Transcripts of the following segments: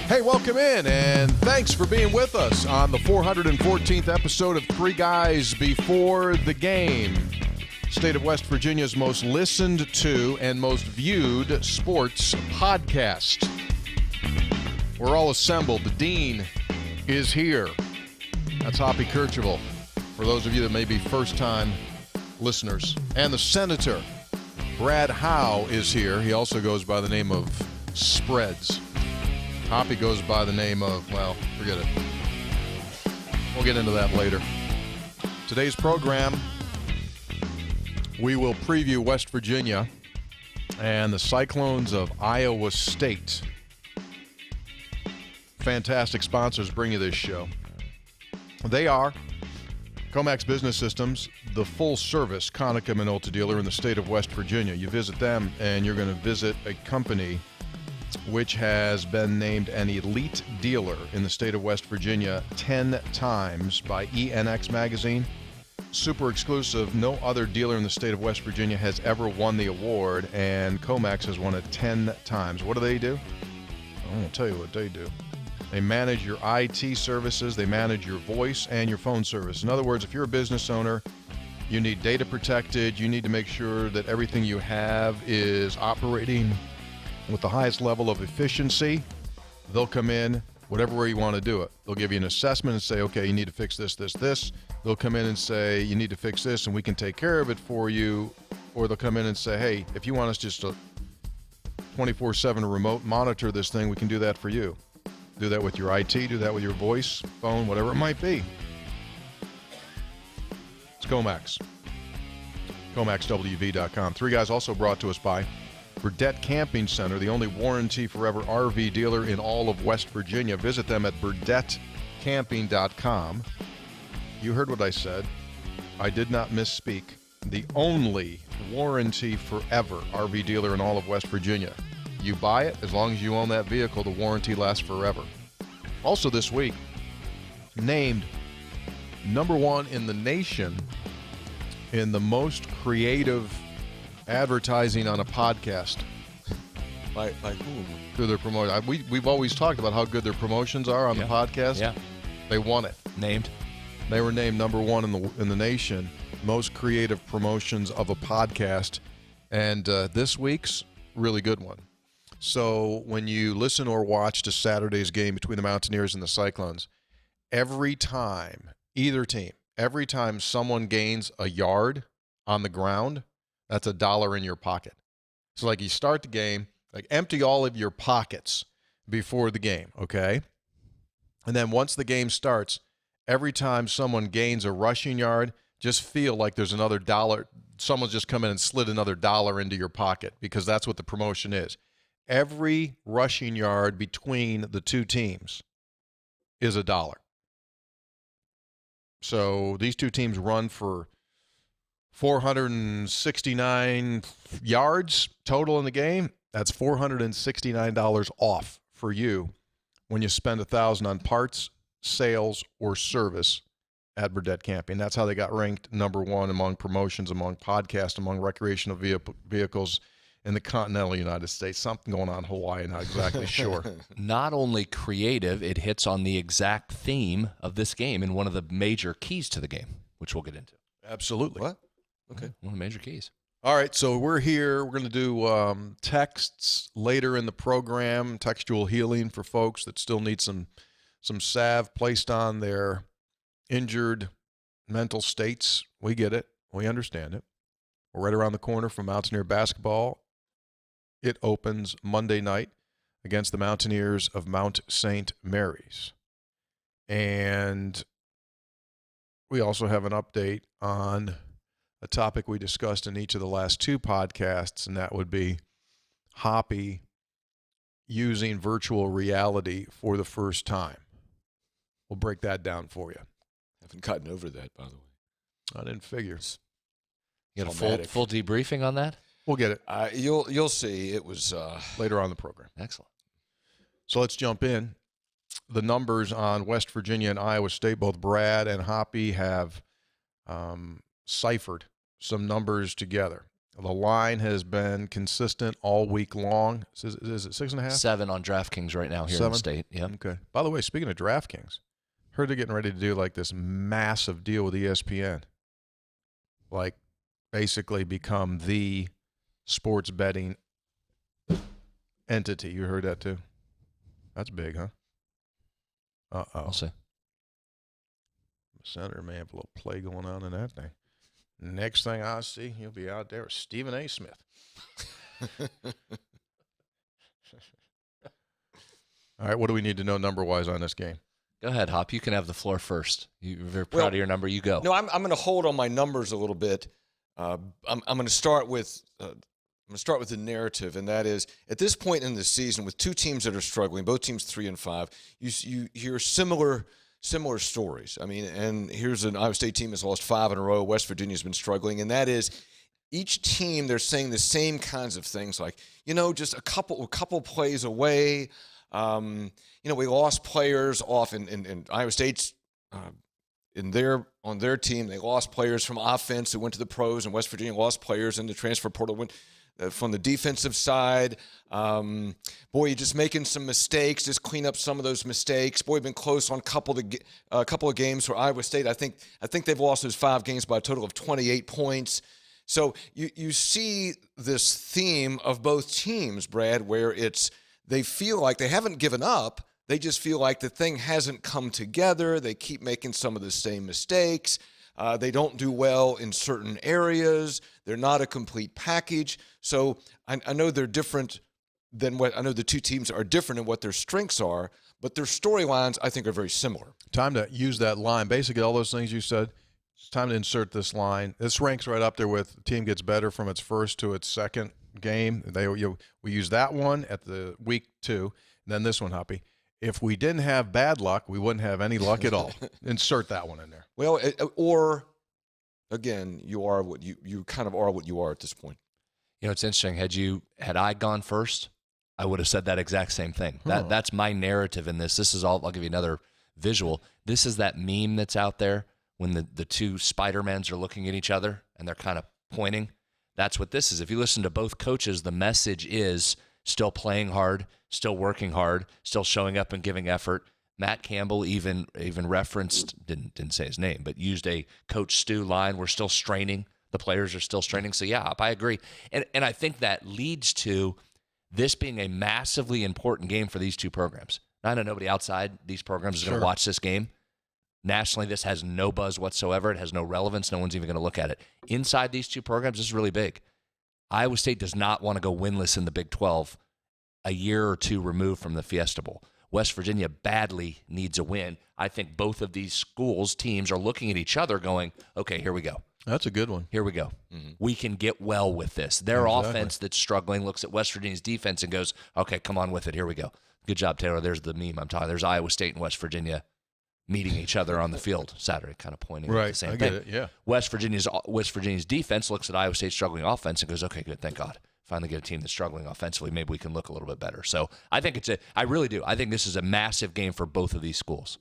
Hey, welcome in, and thanks for being with us on the 414th episode of Three Guys Before the Game, State of West Virginia's most listened to and most viewed sports podcast. We're all assembled. The Dean is here. That's Hoppy for those of you that may be first-time listeners. And the Senator, Brad Howe, is here. He also goes by the name of Spreads. Hoppy goes by the name of, well, forget it. We'll get into that later. Today's program, we will preview West Virginia and the Cyclones of Iowa State. Fantastic sponsors bring you this show. They are Comax Business Systems, the full-service Konica Minolta dealer in the state of West Virginia. You visit them, and you're going to visit a company which has been named an elite dealer in the state of West Virginia 10 times by ENX magazine. Super exclusive. No other dealer in the state of West Virginia has ever won the award, and Comax has won it 10 times. What do? I'm going to tell you what they do. They manage your IT services, they manage your voice and your phone service. In other words, if you're a business owner, you need data protected, you need to make sure that everything you have is operating with the highest level of efficiency. They'll come in, whatever way you want to do it. They'll give you an assessment and say, okay, you need to fix this, this, this. They'll come in and say, you need to fix this, and we can take care of it for you. Or they'll come in and say, hey, if you want us just to 24/7 remote monitor this thing, we can do that for you. Do that with your IT, do that with your voice, phone, whatever it might be. It's Comax. ComaxWV.com. Three Guys also brought to us by Burdette Camping Center, the only warranty forever RV dealer in all of West Virginia. Visit them at BurdetteCamping.com. You heard what I said. I did not misspeak. The only warranty forever RV dealer in all of West Virginia. You buy it, as long as you own that vehicle, the warranty lasts forever. Also this week, named number one in the nation in the most creative advertising on a podcast. By whom? Through their promotion. We've always talked about how good their promotions are on the podcast. Yeah. They won it. They were named number one in the nation, most creative promotions of a podcast. And this week's really good one. So when you listen or watch to Saturday's game between the Mountaineers and the Cyclones, every time, either team, every time someone gains a yard on the ground, that's $1 in your pocket. So like you start the game, like empty all of your pockets before the game, okay? And then once the game starts, every time someone gains a rushing yard, just feel like there's another $1. Someone's just come in and slid another $1 into your pocket, because that's what the promotion is. Every rushing yard between the two teams is $1. So these two teams run for 469 yards total in the game. That's $469 off for you when you spend $1,000 on parts, sales, or service at Burdette Camping. That's how they got ranked number one among promotions, among podcasts, among recreational vehicles in the continental United States. Something going on in Hawaii, not exactly sure. Not only creative, it hits on the exact theme of this game and one of the major keys to the game, which we'll get into. Absolutely. What? Okay. One of the major keys. All right, so we're here. We're going to do texts later in the program, textual healing for folks that still need some salve placed on their injured mental states. We get it. We understand it. We're right around the corner from Mountaineer basketball. It opens Monday night against the Mountaineers of Mount St. Mary's. And we also have an update on a topic we discussed in each of the last two podcasts, and that would be Hoppy using virtual reality for the first time. We'll break that down for you. Haven't gotten over that, by the way. I didn't figure. You got a full debriefing on that? We'll get it. You'll see. It was later on in the program. Excellent. So let's jump in. The numbers on West Virginia and Iowa State, both Brad and Hoppy have ciphered some numbers together. The line has been consistent all week long. Is it 6.5? 7 on DraftKings right now here in 7? the state. Yeah. Okay. By the way, speaking of DraftKings, heard they're getting ready to do like this massive deal with ESPN. Like basically become the sports betting entity. You heard that too? That's big, huh? Uh-oh. I'll say. Senator may have a little play going on in that thing. Next thing I see, he'll be out there with Stephen A. Smith. All right, what do we need to know number-wise on this game? Go ahead, Hop. You can have the floor first. You're very proud of your number. You go. No, I'm going to hold on my numbers a little bit. I'm going to start with the narrative, and that is at this point in the season, with two teams that are struggling, both teams 3 and 5, you hear similar stories. I mean, and here's an Iowa State team that's lost 5 in a row. West Virginia's been struggling, and that is each team, they're saying the same kinds of things like, just a couple plays away. We lost players off in Iowa State's on their team. They lost players from offense who went to the pros, and West Virginia lost players in the transfer portal from the defensive side. You're just making some mistakes. Just clean up some of those mistakes. Boy, you've been close on a couple of games for Iowa State. I think they've lost those 5 games by a total of 28 points. So you see this theme of both teams, Brad, where they feel like they haven't given up. They just feel like the thing hasn't come together. They keep making some of the same mistakes. They don't do well in certain areas. They're not a complete package. So I know they're different than what I know the two teams are different in what their strengths are, but their storylines I think are very similar. Time to use that line. Basically, all those things you said. It's time to insert this line. This ranks right up there with the team gets better from its first to its second game. We use that one at the week 2, and then this one, Hoppy. If we didn't have bad luck, we wouldn't have any luck at all. Insert that one in there. Well, or again, you are what you kind of are what you are at this point. It's interesting. Had I gone first, I would have said that exact same thing. That's my narrative in this. This is all. I'll give you another visual. This is that meme that's out there when the two Spider-Mans are looking at each other and they're kind of pointing. That's what this is. If you listen to both coaches, the message is still playing hard, still working hard, still showing up and giving effort. Matt Campbell even referenced, didn't say his name, but used a Coach Stu line. We're still straining. The players are still straining. So, yeah, I agree. And I think that leads to this being a massively important game for these two programs. I know nobody outside these programs is going to watch this game. Nationally, this has no buzz whatsoever. It has no relevance. No one's even going to look at it. Inside these two programs, this is really big. Iowa State does not want to go winless in the Big 12 a year or two removed from the Fiesta Bowl. West Virginia badly needs a win. I think both of these teams are looking at each other going, okay, here we go. That's a good one. Here we go. Mm-hmm. We can get well with this. Their offense that's struggling looks at West Virginia's defense and goes, okay, come on with it. Here we go. Good job, Taylor. There's the meme I'm talking. There's Iowa State and West Virginia meeting each other on the field Saturday, kind of pointing at the same thing. It, yeah. West Virginia's defense looks at Iowa State's struggling offense and goes, okay, good, thank God. Finally get a team that's struggling offensively. Maybe we can look a little bit better. So I think I really do. I think this is a massive game for both of these schools.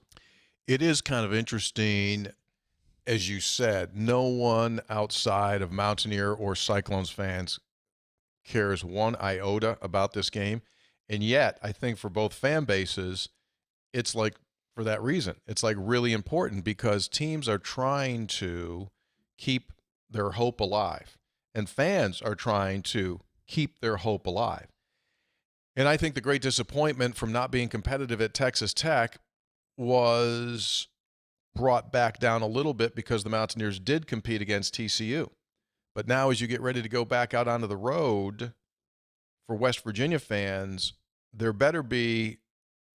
It is kind of interesting, as you said, no one outside of Mountaineer or Cyclones fans cares one iota about this game. And yet, I think for both fan bases, it's like, for that reason, it's like really important because teams are trying to keep their hope alive. And fans are trying to keep their hope alive. And I think the great disappointment from not being competitive at Texas Tech was brought back down a little bit because the Mountaineers did compete against TCU. But now as you get ready to go back out onto the road, for West Virginia fans, there better be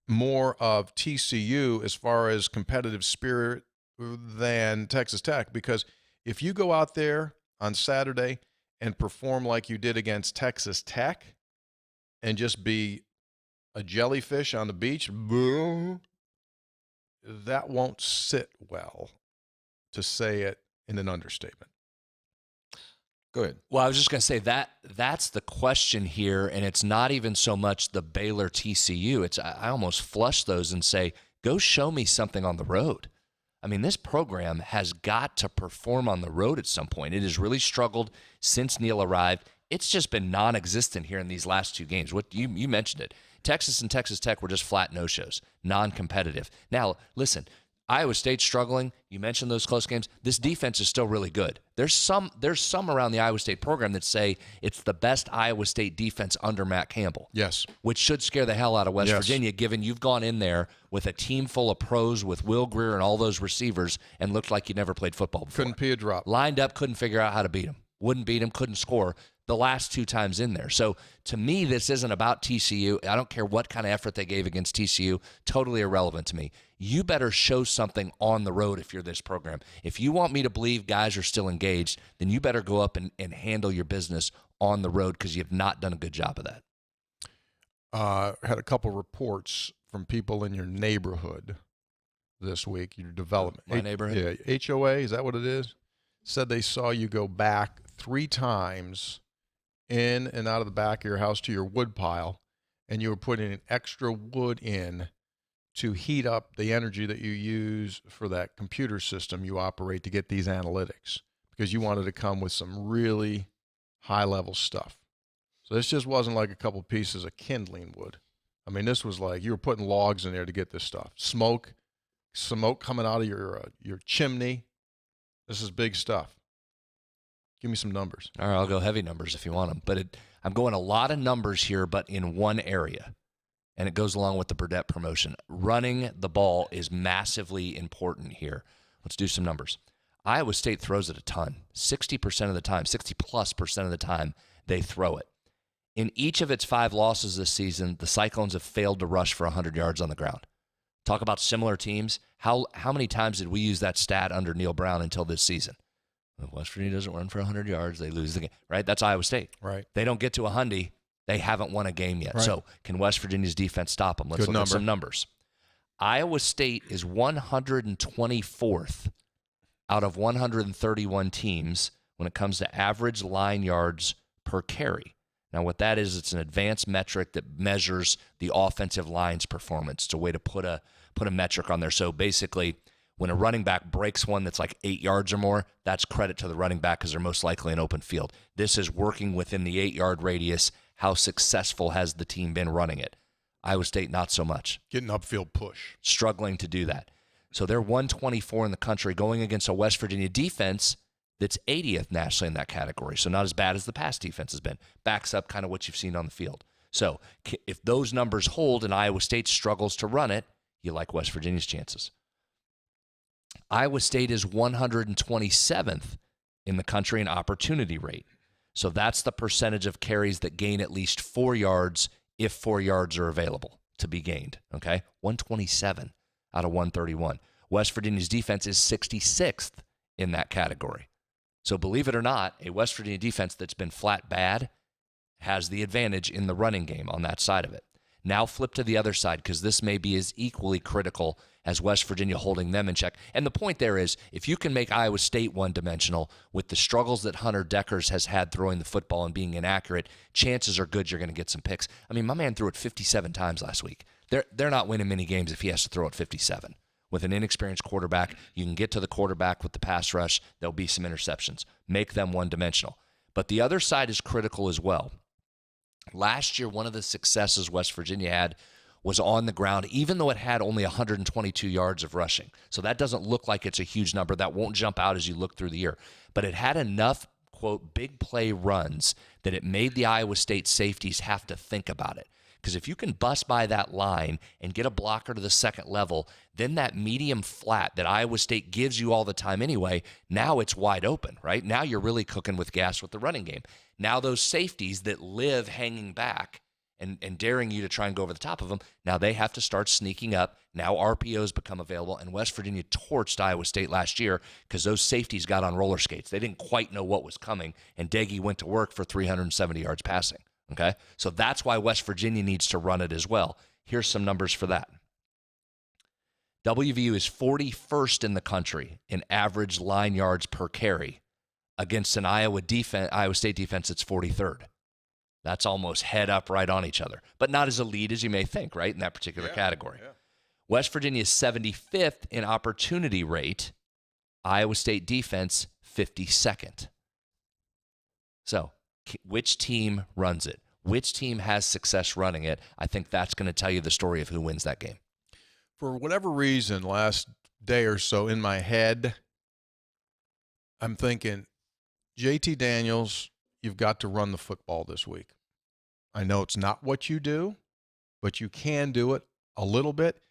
more of TCU as far as competitive spirit than Texas Tech. Because if you go out there on Saturday and perform like you did against Texas Tech and just be a jellyfish on the beach, that won't sit well, to say it in an understatement. Go ahead. Well, I was just going to say that's the question here, and it's not even so much the Baylor TCU. I almost flush those and say, go show me something on the road. I mean, this program has got to perform on the road at some point. It has really struggled since Neal arrived. It's just been non-existent here in these last 2 games. What you mentioned it. Texas and Texas Tech were just flat no-shows, non-competitive. Now, listen, Iowa State's struggling. You mentioned those close games. This defense is still really good. There's some around the Iowa State program that say it's the best Iowa State defense under Matt Campbell. Yes. Which should scare the hell out of West Virginia, given you've gone in there with a team full of pros with Will Greer and all those receivers and looked like you never played football before. Couldn't pee a drop. Lined up, couldn't figure out how to beat him. Wouldn't beat him, couldn't score the last 2 times in there. So to me, this isn't about TCU. I don't care what kind of effort they gave against TCU. Totally irrelevant to me. You better show something on the road if you're this program. If you want me to believe guys are still engaged, then you better go up and handle your business on the road because you've not done a good job of that. Had a couple reports from people in your neighborhood this week, your development. My neighborhood? Yeah, HOA, is that what it is? Said they saw you go back 3 times in and out of the back of your house to your wood pile, and you were putting an extra wood in to heat up the energy that you use for that computer system you operate to get these analytics, because you wanted to come with some really high-level stuff. So this just wasn't like a couple pieces of kindling wood. I mean, this was like you were putting logs in there to get this stuff. Smoke coming out of your chimney. This is big stuff. Give me some numbers. All right, I'll go heavy numbers if you want them. But I'm going a lot of numbers here, but in one area. And it goes along with the Burdett promotion. Running the ball is massively important here. Let's do some numbers. Iowa State throws it a ton. 60% of the time, 60+% of the time, they throw it. In each of its 5 losses this season, the Cyclones have failed to rush for 100 yards on the ground. Talk about similar teams. How many times did we use that stat under Neal Brown until this season? West Virginia doesn't run for 100 yards. They lose the game, right? That's Iowa State. Right. They don't get to 100. They haven't won a game yet. Right. So can West Virginia's defense stop them? Let's look at some numbers. Iowa State is 124th out of 131 teams when it comes to average line yards per carry. Now, what that is, it's an advanced metric that measures the offensive line's performance. It's a way to put a metric on there. So basically, when a running back breaks one that's like 8 yards or more, that's credit to the running back because they're most likely in open field. This is working within the 8-yard radius. How successful has the team been running it? Iowa State, not so much. Getting upfield push. Struggling to do that. So they're 124 in the country going against a West Virginia defense that's 80th nationally in that category. So not as bad as the past defense has been. Backs up kind of what you've seen on the field. So if those numbers hold and Iowa State struggles to run it, you like West Virginia's chances. Iowa State is 127th in the country in opportunity rate. So that's the percentage of carries that gain at least 4 yards if 4 yards are available to be gained, okay? 127 out of 131. West Virginia's defense is 66th in that category. So believe it or not, a West Virginia defense that's been flat bad has the advantage in the running game on that side of it. Now flip to the other side because this may be as equally critical as West Virginia holding them in check. And the point there is, if you can make Iowa State one-dimensional with the struggles that Hunter Deckers has had throwing the football and being inaccurate, chances are good you're going to get some picks. I mean, my man threw it 57 times last week. They're not winning many games if he has to throw it 57. With an inexperienced quarterback, you can get to the quarterback with the pass rush. There'll be some interceptions. Make them one-dimensional. But the other side is critical as well. Last year, one of the successes West Virginia had was on the ground, even though it had only 122 yards of rushing. So that doesn't look like it's a huge number. That won't jump out as you look through the year. But it had enough, quote, big play runs that it made the Iowa State safeties have to think about it. Because if you can bust by that line and get a blocker to the second level, then that medium flat that Iowa State gives you all the time anyway, now it's wide open, right? Now you're really cooking with gas with the running game. Now those safeties that live hanging back and daring you to try and go over the top of them, now they have to start sneaking up. Now RPOs become available, and West Virginia torched Iowa State last year because those safeties got on roller skates. They didn't quite know what was coming, and Deggy went to work for 370 yards passing. Okay, so that's why West Virginia needs to run it as well. Here's some numbers for that. WVU is 41st in the country in average line yards per carry against an Iowa State defense that's 43rd. That's almost head up right on each other, but not as elite as you may think, right, in that particular category. Yeah. West Virginia is 75th in opportunity rate. Iowa State defense, 52nd. So, which team runs it? Which team has success running it? I think that's going to tell you the story of who wins that game. For whatever reason, last day or so in my head, I'm thinking, JT Daniels, you've got to run the football this week. I know it's not what you do, but you can do it a little bit,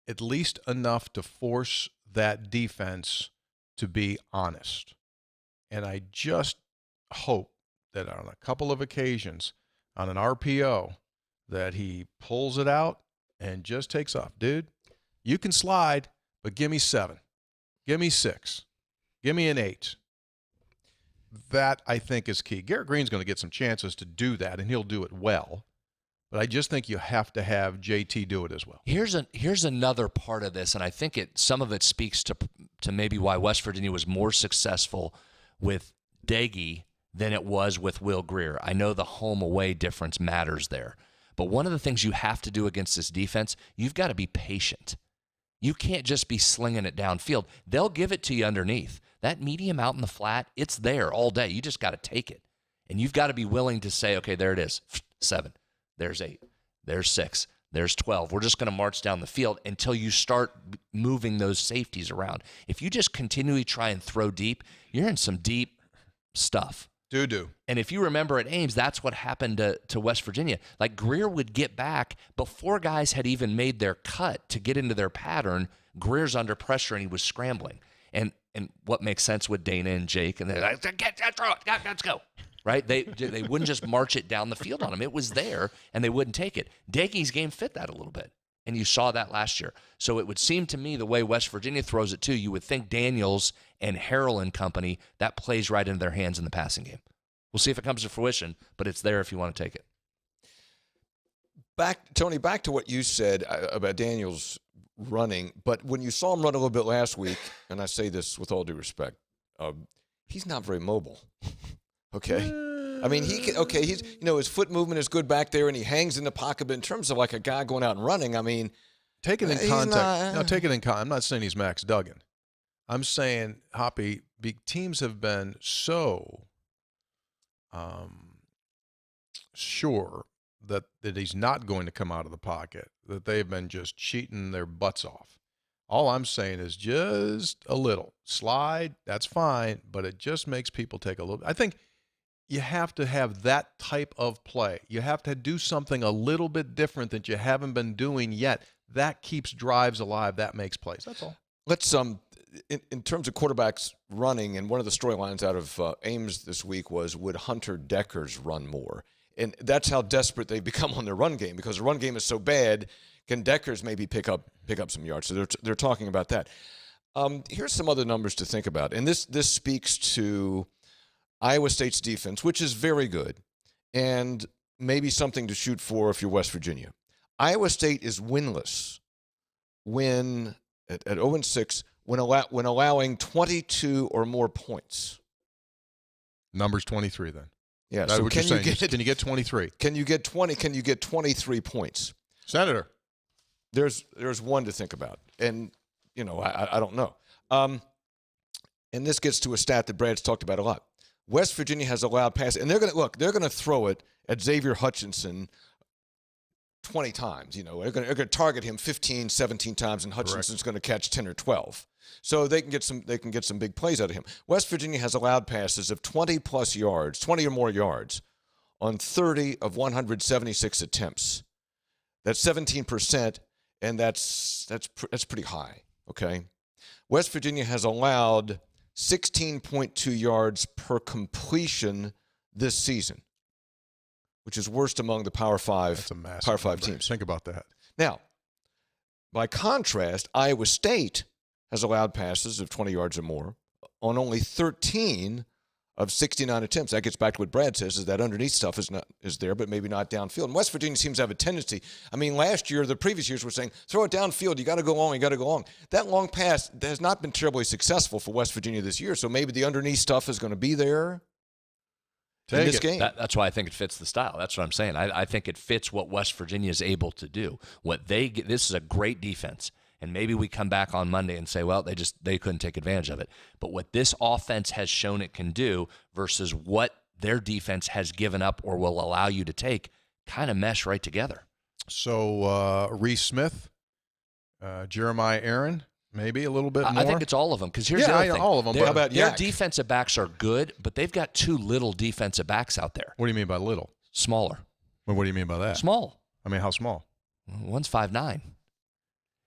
at least enough to force that defense to be honest. And I just hope that on a couple of occasions, on an RPO, that he pulls it out and just takes off. Dude, you can slide, but give me 7. Give me 6. Give me an 8. That, I think, is key. Garrett Green's going to get some chances to do that, and he'll do it well. But I just think you have to have JT do it as well. Here's another part of this, and I think some of it speaks to maybe why West Virginia was more successful with Daggy than it was with Will Greer. I know the home-away difference matters there. But one of the things you have to do against this defense, you've got to be patient. You can't just be slinging it downfield. They'll give it to you underneath. That medium out in the flat, it's there all day. You just got to take it. And you've got to be willing to say, okay, there it is, 7. There's 8. There's 6. There's 12. We're just going to march down the field until you start moving those safeties around. If you just continually try and throw deep, you're in some deep stuff. Do. And if you remember at Ames, that's what happened to West Virginia. Like Greer would get back before guys had even made their cut to get into their pattern. Greer's under pressure and he was scrambling. And what makes sense with Dana and Jake? And they're like, throw it, let's go. Right? They wouldn't just march it down the field on him. It was there, and they wouldn't take it. Daggy's game fit that a little bit, and you saw that last year. So it would seem to me the way West Virginia throws it too, you would think Daniels and Harrell and company, that plays right into their hands in the passing game. We'll see if it comes to fruition, but it's there if you want to take it. Tony, back to what you said about Daniels running, but when you saw him run a little bit last week, and I say this with all due respect, he's not very mobile. Okay. I mean, he's, his foot movement is good back there and he hangs in the pocket, but in terms of like a guy going out and running, I mean, take it in context. Take it in context. I'm not saying he's Max Duggan. I'm saying, Hoppy, teams have been so sure that he's not going to come out of the pocket, that they've been just cheating their butts off. All I'm saying is just a little slide. That's fine, but it just makes people take a little. I think you have to have that type of play. You have to do something a little bit different that you haven't been doing yet. That keeps drives alive. That makes plays. That's all. Let's in terms of quarterbacks running, and one of the storylines out of Ames this week was, would Hunter Deckers run more? And that's how desperate they've become on their run game, because the run game is so bad. Can Deckers maybe pick up some yards? So they're talking about that. Here's some other numbers to think about, and this speaks to Iowa State's defense, which is very good, and maybe something to shoot for if you're West Virginia. Iowa State is winless at 0-6 when allowing 22 or more points. Number's 23 then. Yeah. So can you get 23? Can you get 20? Can you get 23 points? Senator. There's one to think about, and I don't know. And this gets to a stat that Brad's talked about a lot. West Virginia has allowed passes, and they're going to throw it at Xavier Hutchinson 20 times. They're going to target him 15, 17 times, and Hutchinson's going to catch 10 or 12. So they can get some big plays out of him. West Virginia has allowed passes of 20 plus yards, 20 or more yards, on 30 of 176 attempts. That's 17%, and that's pretty high. Okay, West Virginia has allowed 16.2 yards per completion this season, which is worst among the Power 5. That's a massive Power 5 number. teams. Think about that. Now, by contrast, Iowa State has allowed passes of 20 yards or more on only 13 of 69 attempts. That gets back to what Brad says, is that underneath stuff is there, but maybe not downfield. And West Virginia seems to have a tendency. I mean, the previous years were saying, throw it downfield, you got to go long, That long pass has not been terribly successful for West Virginia this year, so maybe the underneath stuff is going to be there. in this game. That's why I think it fits the style. That's what I'm saying. I think it fits what West Virginia is able to do. This is a great defense. And maybe we come back on Monday and say, well, they couldn't take advantage of it. But what this offense has shown it can do versus what their defense has given up or will allow you to take kind of mesh right together. So Reese Smith, Jeremiah Aaron, maybe a little bit more. I think it's all of them because here's the other thing. All of them. How about their Yak? defensive backs are good, but they've got two little defensive backs out there. What do you mean by little? Smaller. Well, what do you mean by that? Small. I mean, how small? One's 5'9".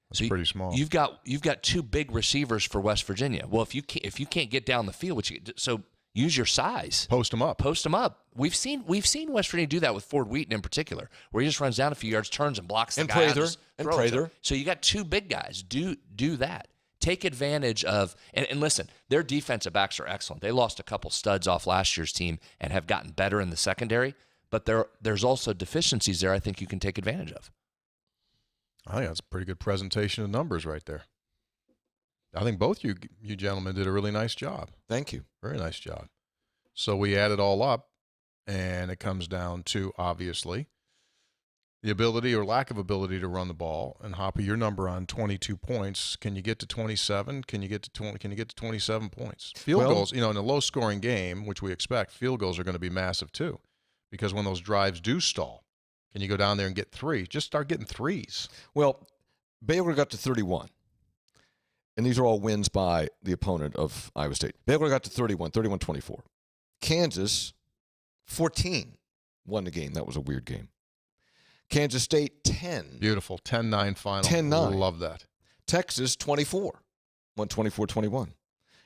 That's pretty small. You've got two big receivers for West Virginia. Well, if you can't get down the field, so use your size. Post them up. Post them up. We've seen West Virginia do that with Ford Wheaton in particular, where he just runs down a few yards, turns and blocks the guy. And Prather. So you got two big guys. Do that. Take advantage of and listen. Their defensive backs are excellent. They lost a couple studs off last year's team and have gotten better in the secondary. But there's also deficiencies there. I think you can take advantage of. I think that's a pretty good presentation of numbers right there. I think both you gentlemen did a really nice job. Thank you. Very nice job. So we add it all up, and it comes down to, obviously, the ability or lack of ability to run the ball. And Hoppy, your number on 22 points, can you get to 27? Can you get to 20? Can you get to 27 points? Field goals, in a low-scoring game, which we expect, field goals are going to be massive too, because when those drives do stall, can you go down there and get three? Just start getting threes. Well, Baylor got to 31. And these are all wins by the opponent of Iowa State. Baylor got to 31-24. Kansas, 14, won the game. That was a weird game. Kansas State, 10. Beautiful. 10-9 final. 10-9. Love that. Texas, 24. Won 24-21.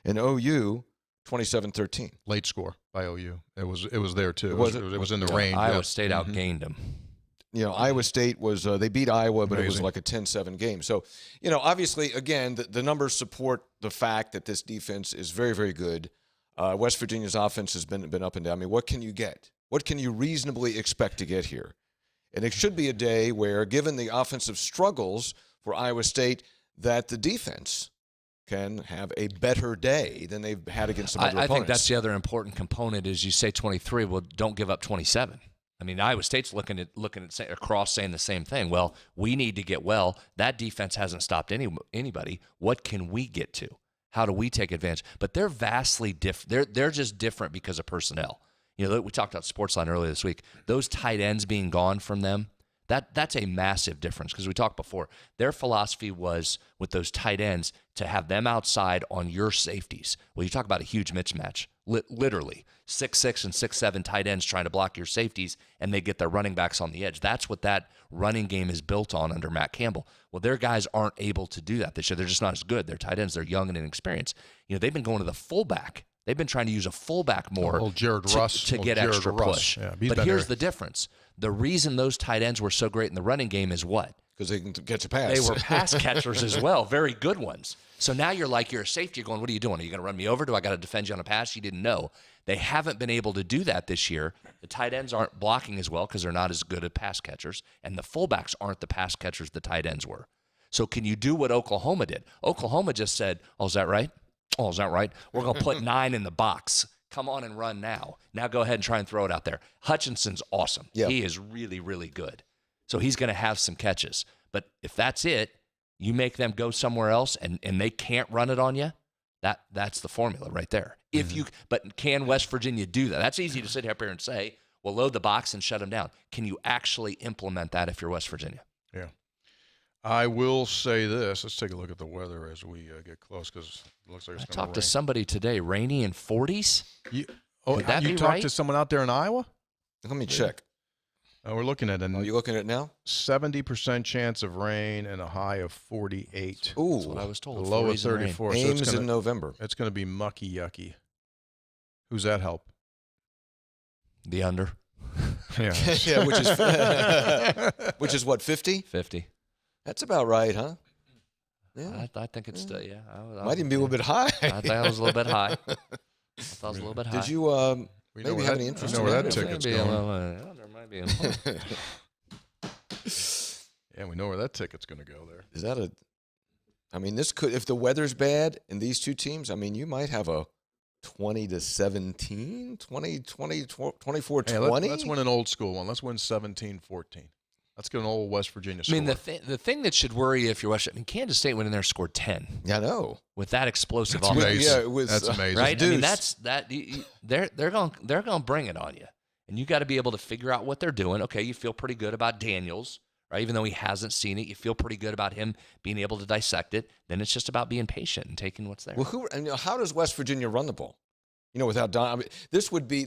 And OU, 27-13. Late score by OU. It was there too. Was it was in the range. Iowa State outgained them. Iowa State was they beat Iowa, but Amazing. It was like a 10-7 game. So, obviously, again, the numbers support the fact that this defense is very, very good. West Virginia's offense has been up and down. I mean, what can you get? What can you reasonably expect to get here? And it should be a day where, given the offensive struggles for Iowa State, that the defense can have a better day than they've had against some other opponents. I think that's the other important component is you say 23, well, don't give up 27. I mean, Iowa State's looking at across saying the same thing. Well, we need to get well. That defense hasn't stopped anybody. What can we get to? How do we take advantage? But they're vastly different. They're just different because of personnel. We talked about Sportsline earlier this week. Those tight ends being gone from them, that's a massive difference because we talked before. Their philosophy was with those tight ends to have them outside on your safeties. Well, you talk about a huge mismatch. Literally 6'6" and 6'7" tight ends trying to block your safeties, and they get their running backs on the edge. That's what that running game is built on under Matt Campbell. Well, their guys aren't able to do that this year. They're just not as good. Their tight ends, they're young and inexperienced. They've been going to the fullback. They've been trying to use a fullback more to get extra push. Yeah, but here's the difference. The reason those tight ends were so great in the running game is what? Because they can catch a pass. They were pass catchers as well, very good ones. So now you're a safety. You're going, what are you doing? Are you going to run me over? Do I got to defend you on a pass? You didn't know. They haven't been able to do that this year. The tight ends aren't blocking as well because they're not as good at pass catchers, and the fullbacks aren't the pass catchers the tight ends were. So can you do what Oklahoma did? Oklahoma just said, oh, is that right? Oh, is that right? We're going to put 9 in the box. Come on and run now. Now go ahead and try and throw it out there. Hutchinson's awesome. Yep. He is really, really good. So he's going to have some catches. But if that's it, you make them go somewhere else and they can't run it on you, that's the formula right there. But can West Virginia do that? That's easy to sit up here and say, well, load the box and shut them down. Can you actually implement that if you're West Virginia? Yeah. I will say this. Let's take a look at the weather as we get close because it looks like it's going to rain. I talked to somebody today, rainy and 40s. You Could that be talked right? to someone out there in Iowa? Let me check. We're looking at Are you looking at it now? 70% chance of rain and a high of 48. Ooh. That's what I was told. A low of 40s and rain. 34. Ames in November. It's going to be mucky yucky. Who's that help? The under. Yeah. Yeah, which is what, 50? 50. That's about right, huh? Yeah. I think it's still, yeah. Might even be a little bit high. I thought it was a little bit high. Did you maybe have any interest in where that? that ticket's Maybe going. there might be a Yeah, we know where that ticket's going to go there. Is that this could, if the weather's bad in these two teams, you might have a 20-17, 24-20. Let's win an old school one. Let's win 17-14. Let's get an old West Virginia score. I mean, the thing that should worry you if you're West, Kansas State went in there and scored 10. Yeah, I know. With that explosive That's offense. amazing. Yeah, it was, that's amazing. Right? I mean, they're going to bring it on you. And you got to be able to figure out what they're doing. Okay, you feel pretty good about Daniels, right? Even though he hasn't seen it, you feel pretty good about him being able to dissect it. Then it's just about being patient and taking what's there. Well, how does West Virginia run the ball? Without Don, I mean, this would be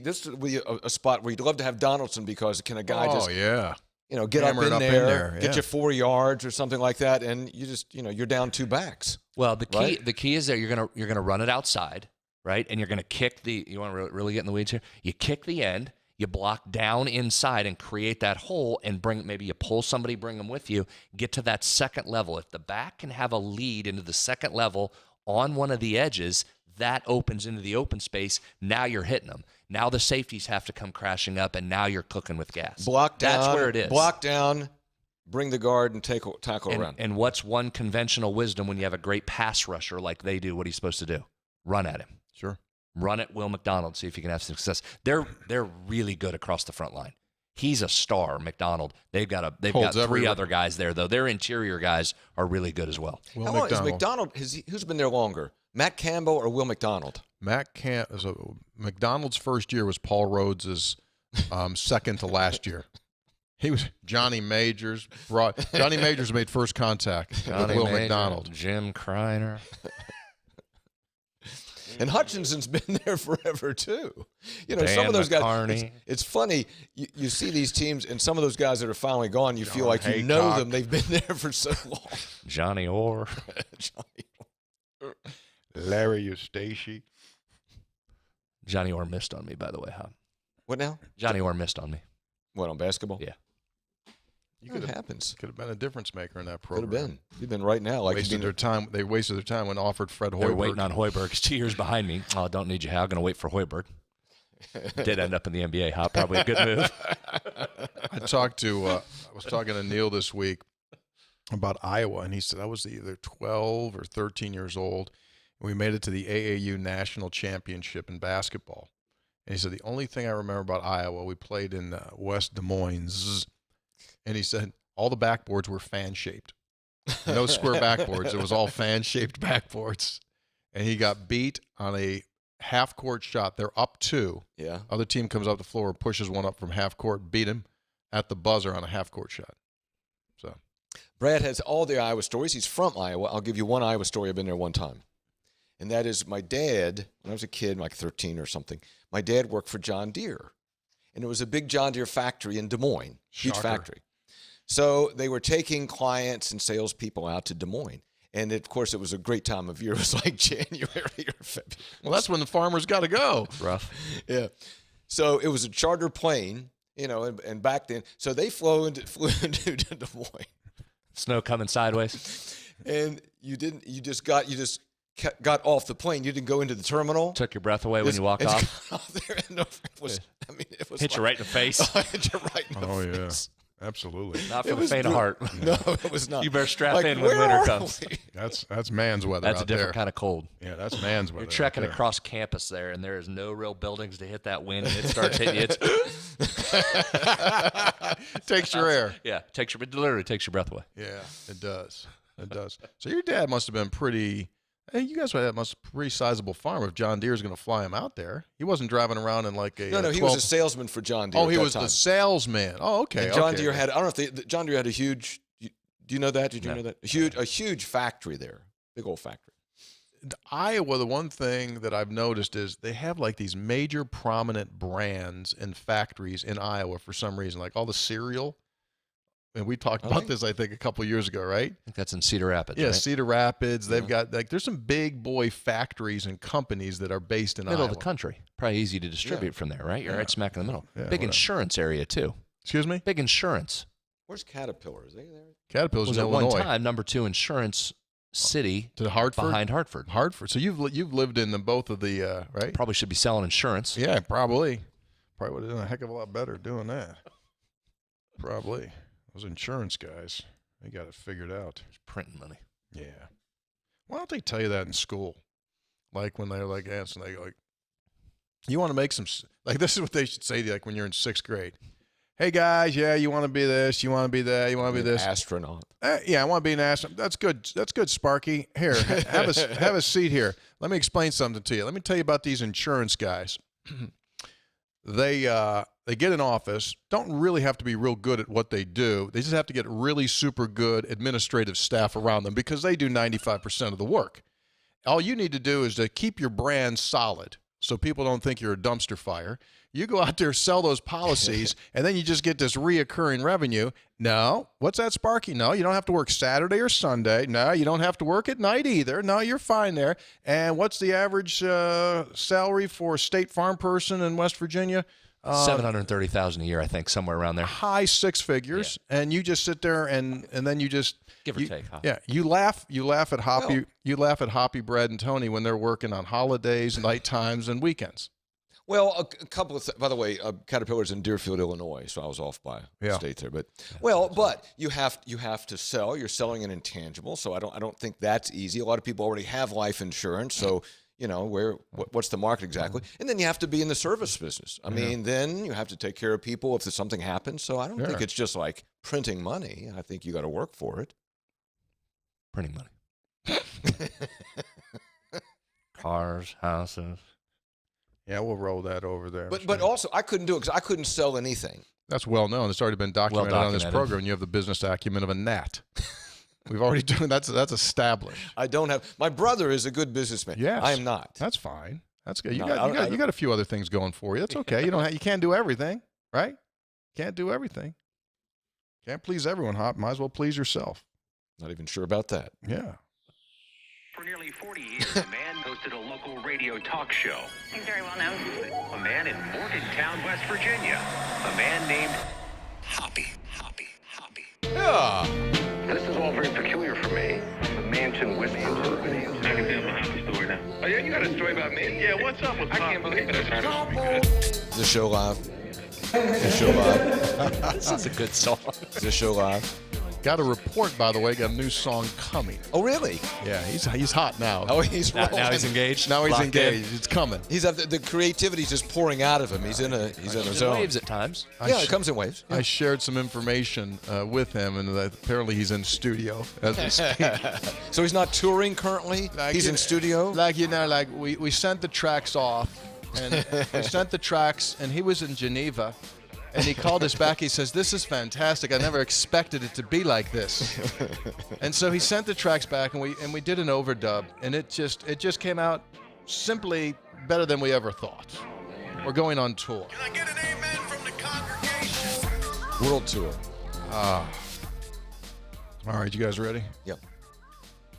a spot where you'd love to have Donaldson, because can a guy get Hammer up in it there, get yeah. you 4 yards or something like that, and you just you're down 2 backs. Well, the right? key is that you're gonna run it outside, right? And you're gonna kick you want to really get in the weeds here. You kick the end, you block down inside and create that hole, and maybe you pull somebody, bring them with you, get to that second level. If the back can have a lead into the second level on one of the edges, that opens into the open space. Now you're hitting them. Now the safeties have to come crashing up, and now you're cooking with gas. Block down. That's where it is. Block down, bring the guard, and tackle around. And what's one conventional wisdom when you have a great pass rusher like they do? What he's supposed to do? Run at him. Sure. Run at Will McDonald. See if you can have success. They're really good across the front line. He's a star, McDonald. They've got 3 other guys there, though. Their interior guys are really good as well. How long is McDonald? Who's been there longer, Matt Campbell or Will McDonald? McDonald's first year was Paul Rhodes' second to last year. He was Johnny Majors. Johnny Majors made first contact with Will McDonald. Jim Kreiner. And Hutchinson's been there forever too. Dan some of those McCarney. guys. It's funny. You see these teams, and some of those guys that are finally gone, you feel like Haycock. you know them. They've been there for so long. Johnny Orr. Larry Eustace. Johnny Orr missed on me, by the way, huh? What now? Johnny Orr missed on me. What, on basketball? Yeah. It happens. Could have been a difference maker in that Could program. have been. You've been right now. Like Wasted their time. They wasted their time when offered Fred Hoiberg. They were waiting on Hoiberg. He's 2 years behind me. Oh, don't need you, Hal. Going to wait for Hoiberg. Did end up in the NBA, huh? Probably a good move. I was talking to Neil this week about Iowa, and he said I was either 12 or 13 years old, and we made it to the AAU National Championship in basketball. And he said the only thing I remember about Iowa, we played in West Des Moines, and he said all the backboards were fan-shaped. No square backboards. It was all fan-shaped backboards. And he got beat on a half-court shot. They're up 2. Yeah. Other team comes up the floor, pushes one up from half-court, beat him at the buzzer on a half-court shot. So Brad has all the Iowa stories. He's from Iowa. I'll give you one Iowa story. I've been there one time. And that is my dad, when I was a kid, like 13 or something, my dad worked for John Deere. And it was a big John Deere factory in Des Moines, huge factory. So they were taking clients and salespeople out to Des Moines. And, of course, it was a great time of year. It was like January or February. Well, that's when the farmers got to go. Rough. Yeah. So it was a charter plane, and back then. So they flew into Des Moines. Snow coming sideways. And you got off the plane. You didn't go into the terminal. Took your breath away when you walked off. It was Hit you right in the face. Hit you right in the face. Absolutely. Not for the faint of heart. No, it was not. You better strap in when winter comes. That's man's weather. That's a out different there. kind of cold. Yeah, that's man's weather. You're trekking out there. across campus there, and there is no real buildings to hit that wind, and it starts hitting you. Takes your air. Yeah, it literally takes your breath away. Yeah, it does. It does. So your dad must have been pretty. Hey, you guys must have a pretty sizable farm if John Deere's going to fly him out there. He wasn't driving around in like a. No, he was a salesman for John Deere. Oh, he was the salesman. Oh, okay. And John Deere had. I don't know if John Deere had a huge. Do you know that? Did you know that? A huge factory there, big old factory. Iowa, the one thing that I've noticed is they have like these major prominent brands and factories in Iowa for some reason, like all the cereal. And we talked about this, I think, a couple of years ago, right? I think that's in Cedar Rapids. Yeah, right? Cedar Rapids. They've got there's some big boy factories and companies that are based in middle Iowa. of the country. Probably easy to distribute from there, right? You're right smack in the middle. Yeah, Big whatever. insurance area too. Excuse me? Big insurance. Where's Caterpillar? Is they there? Caterpillar's Was in at Illinois. one time number 2 insurance city To Hartford? behind Hartford. Hartford. So you've lived in both of the right? Probably should be selling insurance. Yeah, probably. Probably would have done a heck of a lot better doing that. Probably. Those insurance guys, they got it figured out. There's printing money. Yeah. Why don't they tell you that in school? Like when they're like answering, they go like, You want to make some, like, this is what they should say to you, like when you're in 6th grade. Hey, guys, yeah, you want to be this, you want to be that, you want to be this. Astronaut. Yeah, I want to be an astronaut. That's good, Sparky. Here, have a seat here. Let me explain something to you. Let me tell you about these insurance guys. They get in office, don't really have to be real good at what they do. They just have to get really super good administrative staff around them because they do 95% of the work. All you need to do is to keep your brand solid so people don't think you're a dumpster fire. You go out there, sell those policies, and then you just get this reoccurring revenue. No. What's that, Sparky? No, you don't have to work Saturday or Sunday. No, you don't have to work at night either. No, you're fine there. And what's the average salary for a State Farm person in West Virginia? $730,000 a year, I think, somewhere around there. High 6 figures, and you just sit there and then you just give or take. Huh? Yeah, you laugh at Hoppy. Well, you laugh at Hoppy, Brad, and Tony when they're working on holidays, night times, and weekends. Well, a couple of by the way, Caterpillar's in Deerfield, Illinois, so I was off by state there. But but you have to sell. You're selling an intangible, so I don't think that's easy. A lot of people already have life insurance, so. You know, what's the market exactly? And then you have to be in the service business. I mean, then you have to take care of people if something happens. So I don't think it's just like printing money. I think you got to work for it. Printing money. Cars, houses. Yeah, we'll roll that over there. But also, I couldn't do it because I couldn't sell anything. That's well known. It's already been documented on this program. You have the business acumen of a gnat. We've already done that's established. I don't have. My brother is a good businessman. Yes, I am not. That's fine. That's good. You got a few other things going for you. That's okay. You can't do everything, right? Can't do everything. Can't please everyone, Hop. Might as well please yourself. Not even sure about that. Yeah. For nearly 40 years, a man hosted a local radio talk show. He's very well known. A man in Morgantown, West Virginia. A man named Hoppy. Yeah. This is all very peculiar for me. The mansion with her. I can tell my Hoppy story now. Oh, yeah, you got a story about me? Yeah, what's up with Hoppy? I can't believe it. Is the show live? This is a good song. Is this show live? Got a report, by the way. Got a new song coming. Oh, really? Yeah, he's hot now. Oh, he's now he's engaged. Now he's Locked engaged. in. It's coming. The creativity's just pouring out of him. He's in a zone. Waves at times. It comes in waves. Yeah. I shared some information with him, and apparently he's in studio as we speak. So he's not touring currently. He's in studio. Like we sent the tracks off, and we sent the tracks, and he was in Geneva. And he called us back. He says, "This is fantastic. I never expected it to be like this." And so he sent the tracks back, and we did an overdub, and it just came out simply better than we ever thought. We're going on tour. Can I get an amen from the congregation? World tour. All right, you guys ready? Yep.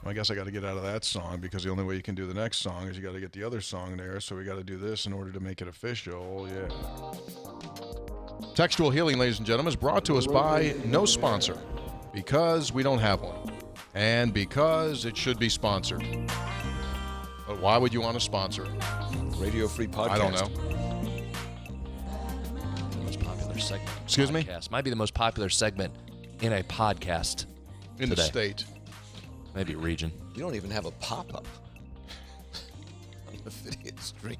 Well, I guess I got to get out of that song because the only way you can do the next song is you got to get the other song there. So we got to do this in order to make it official. Yeah. Textual Healing, ladies and gentlemen, is brought to us by no sponsor because we don't have one and because it should be sponsored. But why would you want to sponsor it? Radio Free Podcast. I don't know. The most popular segment. Excuse me? Might be the most popular segment in a podcast in today. The state. Maybe region. You don't even have a pop-up on the video stream.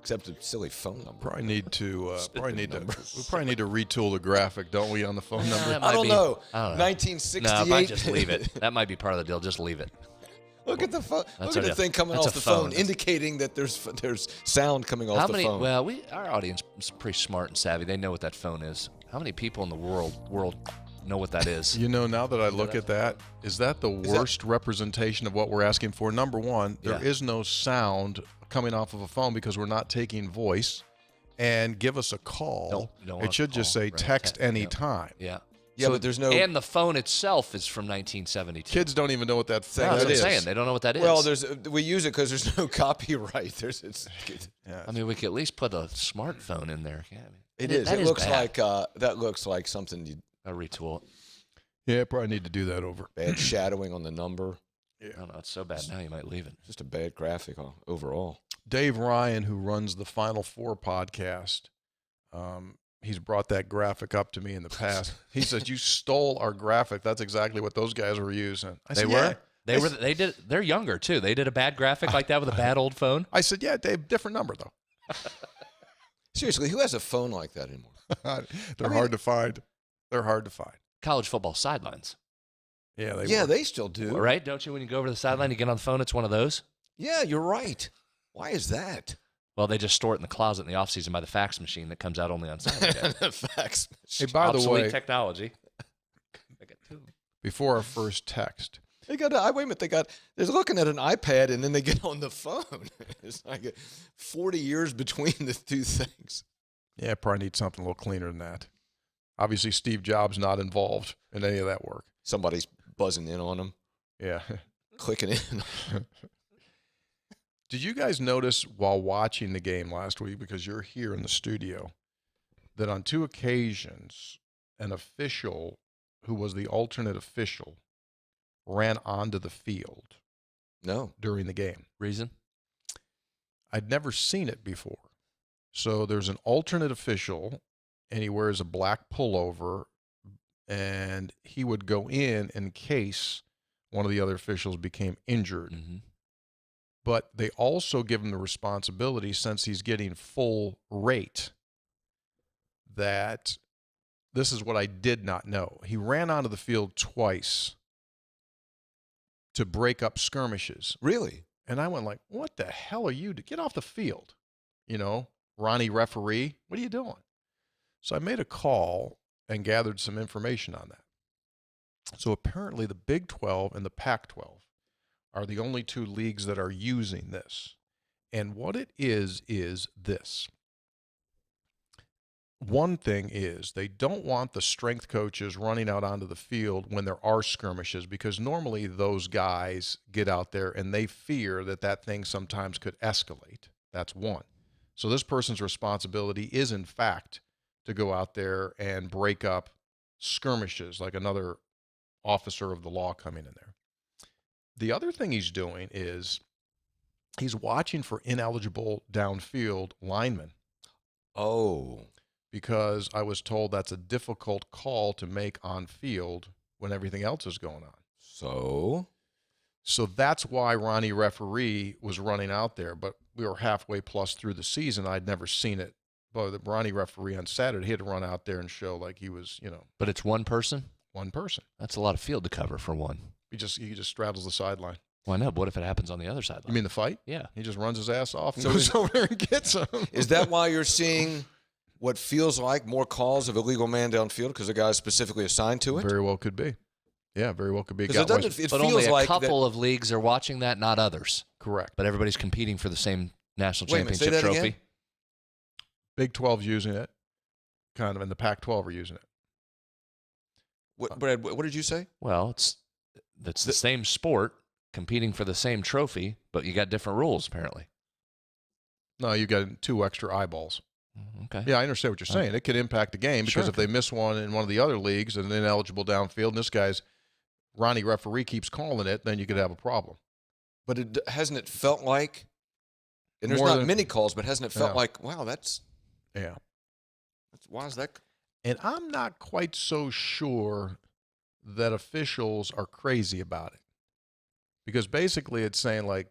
Except a silly phone number. Probably need to retool the graphic, don't we, on the phone number? I don't know. 1968. No, I might just leave it. That might be part of the deal. Just leave it. Look at the phone. Look at the thing coming off the phone, indicating that there's sound coming off the phone. Well, our audience is pretty smart and savvy. They know what that phone is. How many people in the world know what that is? You know, now that I look at that, is that the worst representation of what we're asking for? Number one, there is no sound coming off of a phone because we're not taking voice. And give us a call. It should just say text anytime. Yeah. Yeah, but there's no. And the phone itself is from 1972. Kids don't even know what that thing is. That's what I'm saying. They don't know what that is. Well, we use it because there's no copyright. I mean, we could at least put a smartphone in there. Yeah, it is. It looks like that looks like something you. I'll retool it. Yeah, probably need to do that over. Bad shadowing on the number. Yeah. I don't know. It's so bad now you might leave it. Just a bad graphic overall. Dave Ryan, who runs the Final Four podcast, he's brought that graphic up to me in the past. He says, "You stole our graphic." That's exactly what those guys were using. I said, They're younger too. They did a bad graphic like that with a bad old phone. I said, yeah, Dave, different number, though. Seriously, who has a phone like that anymore? They're hard to find. They're hard to find. College football sidelines. Yeah, They still do. Right? Don't you, when you go over to the sideline, you get on the phone, it's one of those? Yeah, you're right. Why is that? Well, they just store it in the closet in the offseason by the fax machine that comes out only on Saturday. The fax Hey, machine. by the Obsolete way, technology. before our first text, They got. Wait a minute. They're looking at an iPad and then they get on the phone. It's like 40 years between the two things. yeah, probably need something a little cleaner than that. Obviously, Steve Jobs not involved in any of that work. Somebody's buzzing in on them, Yeah. clicking in. Did you guys notice while watching the game last week, because you're here in the studio, that on 2 occasions, an official who was the alternate official ran onto the field No. during the game? Reason? I'd never seen it before. So there's an alternate official, and he wears a black pullover, and he would go in case one of the other officials became injured. Mm-hmm. But they also give him the responsibility, since he's getting full rate, that this is what I did not know. He ran onto the field twice to break up skirmishes. Really? And I went like, what the hell are you? Get off the field. You know, Ronnie referee, what are you doing? So I made a call and gathered some information on that. So apparently the Big 12 and the Pac-12 are the only 2 leagues that are using this. And what it is this. One thing is they don't want the strength coaches running out onto the field when there are skirmishes, because normally those guys get out there and they fear that thing sometimes could escalate. That's one. So this person's responsibility is, in fact, to go out there and break up skirmishes, like another officer of the law coming in there. The other thing he's doing is he's watching for ineligible downfield linemen. Oh. Because I was told that's a difficult call to make on field when everything else is going on. So that's why Ronnie referee was running out there. But we were halfway plus through the season. I'd never seen it. But the Ronnie referee on Saturday, he had to run out there and show like he was, But it's one person? one person. That's a lot of field to cover for one. He just straddles the sideline. Why not? What if it happens on the other sideline? You mean the fight? Yeah. He just runs his ass off and So goes over there and gets him. is that why you're seeing what feels like more calls of illegal man downfield because the guy's specifically assigned to it? Very well could be. Yeah, very well could be. Because it But feels only a like couple of leagues are watching that, not others. Correct. But everybody's competing for the same national Wait a minute, say championship that trophy. again? Big 12's using it, kind of, and the Pac-12 are using it. Brad, what did you say? Well, it's the same sport competing for the same trophy, but you got different rules apparently. No, you got 2 extra eyeballs. Okay. Yeah, I understand what you're saying. It could impact the game because Sure. if they miss one in one of the other leagues and ineligible downfield, and this guy's Ronnie referee keeps calling it, then you could have a problem. But hasn't it felt like, and there's More not than- many calls, but hasn't it felt Yeah. like, wow, Yeah. why is that? And I'm not quite so sure that officials are crazy about it. Because basically it's saying, like,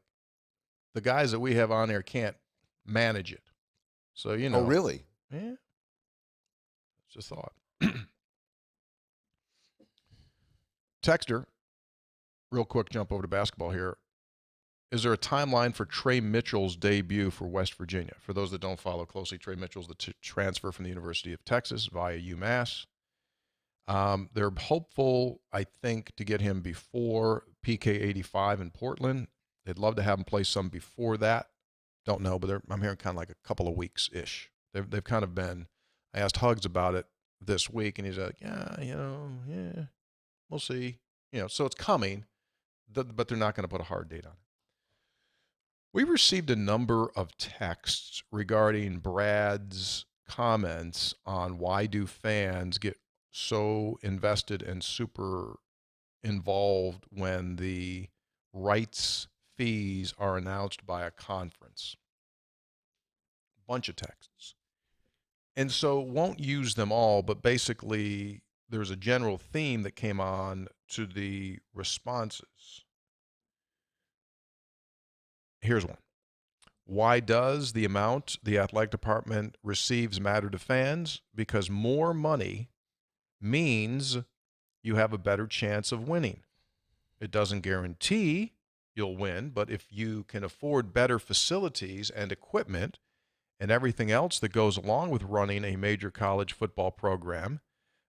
the guys that we have on there can't manage it. So, Oh, really? Yeah. Just a thought. Texter, real quick jump over to basketball here. Is there a timeline for Trey Mitchell's debut for West Virginia? For those that don't follow closely, Trey Mitchell's the transfer from the University of Texas via UMass. They're hopeful, I think, to get him before PK 85 in Portland. They'd love to have him play some before that. Don't know, but I'm hearing kind of like a couple of weeks-ish. They've kind of been, I asked Hugs about it this week, and he's like, yeah, we'll see. So it's coming, but they're not going to put a hard date on it. We received a number of texts regarding Brad's comments on why do fans get so invested and super involved when the rights fees are announced by a conference. Bunch of texts. And so won't use them all, but basically there's a general theme that came on to the responses. Here's one. Why does the amount the athletic department receives matter to fans? Because more money means you have a better chance of winning. It doesn't guarantee you'll win, but if you can afford better facilities and equipment and everything else that goes along with running a major college football program,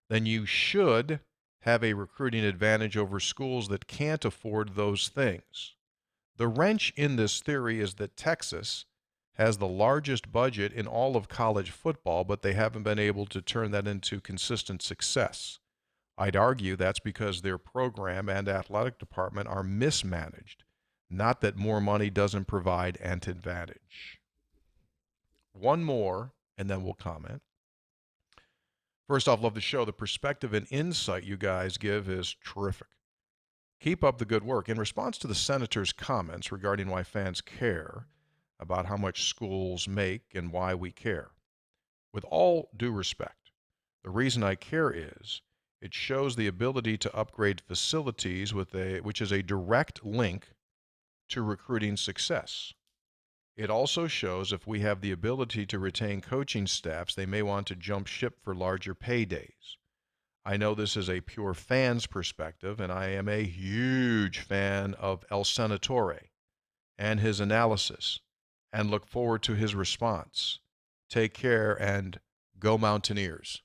then you should have a recruiting advantage over schools that can't afford those things. The wrench in this theory is that Texas has the largest budget in all of college football, but they haven't been able to turn that into consistent success. I'd argue that's because their program and athletic department are mismanaged, not that more money doesn't provide an advantage. One more, and then we'll comment. First off, love the show. The perspective and insight you guys give is terrific. Keep up the good work. In response to the senator's comments regarding why fans care about how much schools make and why we care, with all due respect, the reason I care is it shows the ability to upgrade facilities which is a direct link to recruiting success. It also shows if we have the ability to retain coaching staffs, they may want to jump ship for larger paydays. I know this is a pure fan's perspective, and I am a huge fan of El Senatore and his analysis, and look forward to his response. Take care, and go Mountaineers.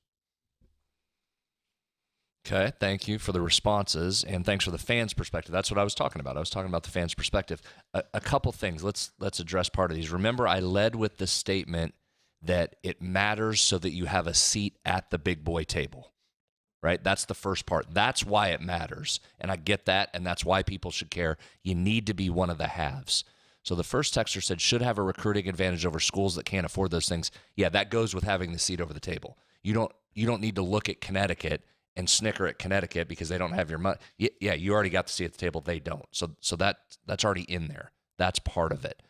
Okay, thank you for the responses, and thanks for the fans' perspective. That's what I was talking about. I was talking about the fans' perspective. A couple things. Let's address part of these. Remember, I led with the statement that it matters so that you have a seat at the big boy table, right? That's the first part. That's why it matters, and I get that, and that's why people should care. You need to be one of the haves. So the first texter said, should have a recruiting advantage over schools that can't afford those things. Yeah, that goes with having the seat over the table. You don't need to look at Connecticut and snicker at Connecticut because they don't have your money. Yeah, you already got the seat at the table. They don't. So that's already in there. That's part of it.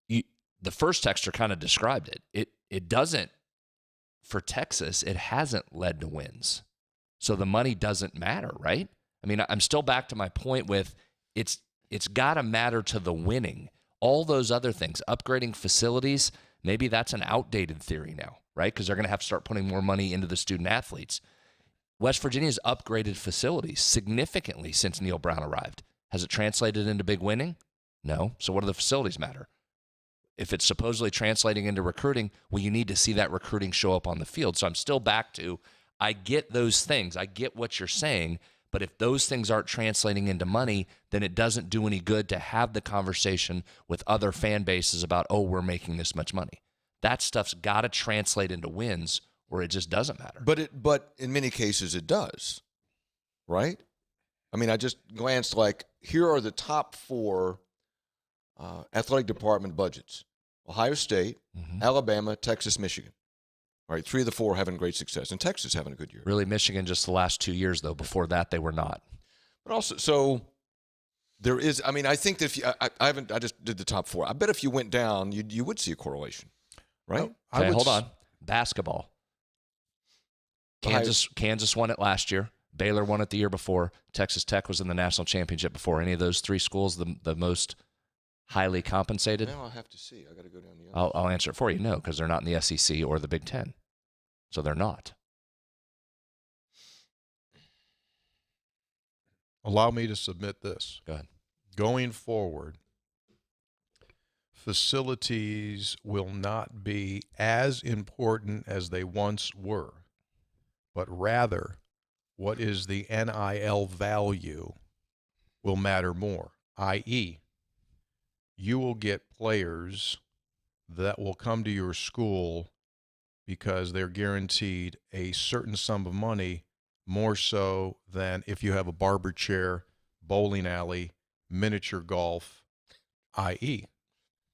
The first texter kind of described it. It doesn't, for Texas, it hasn't led to wins. So the money doesn't matter, right? I mean, I'm still back to my point with it's got to matter to the winning. All those other things, upgrading facilities, maybe that's an outdated theory now, right? Because they're going to have to start putting more money into the student athletes. West Virginia's upgraded facilities significantly since Neil Brown arrived. Has it translated into big winning? No. So what do the facilities matter? If it's supposedly translating into recruiting, well, you need to see that recruiting show up on the field. So I'm still back to, I get those things. I get what you're saying. But if those things aren't translating into money, then it doesn't do any good to have the conversation with other fan bases about, oh, we're making this much money. That stuff's got to translate into wins, or it just doesn't matter. But in many cases it does, right? I mean, I just glanced like, here are the top 4 athletic department budgets. Ohio State, Alabama, Texas, Michigan. All right, 3 of the 4 having great success, and Texas having a good year. Really, Michigan just the last 2 years, though. Before that, they were not. But also, so there is, I mean, I think that if you, I just did the top 4. I bet if you went down, you would see a correlation, right? Okay, hold on. Basketball. Kansas won it last year. Baylor won it the year before. Texas Tech was in the national championship before. Any of those 3 schools the most highly compensated? Now I'll have to see. I got to go down the other. I'll answer it for you. No, because they're not in the SEC or the Big Ten. So they're not. Allow me to submit this. Go ahead. Going forward, facilities will not be as important as they once were, but rather what is the NIL value will matter more, i.e., you will get players that will come to your school because they're guaranteed a certain sum of money more so than if you have a barber chair, bowling alley, miniature golf, i.e.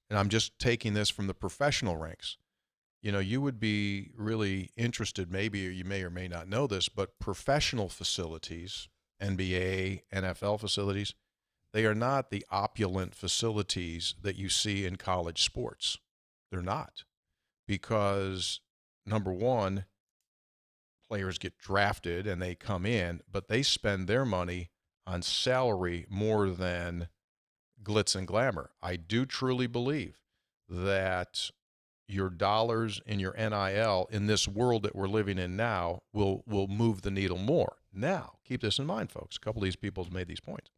And I'm just taking this from the professional ranks. You know, you would be really interested, maybe, or you may or may not know this, but professional facilities, NBA, NFL facilities, they are not the opulent facilities that you see in college sports. They're not. Because, number one, players get drafted and they come in, but they spend their money on salary more than glitz and glamour. I do truly believe that your dollars in your NIL in this world that we're living in now will move the needle more. Now, keep this in mind, folks. A couple of these people have made these points.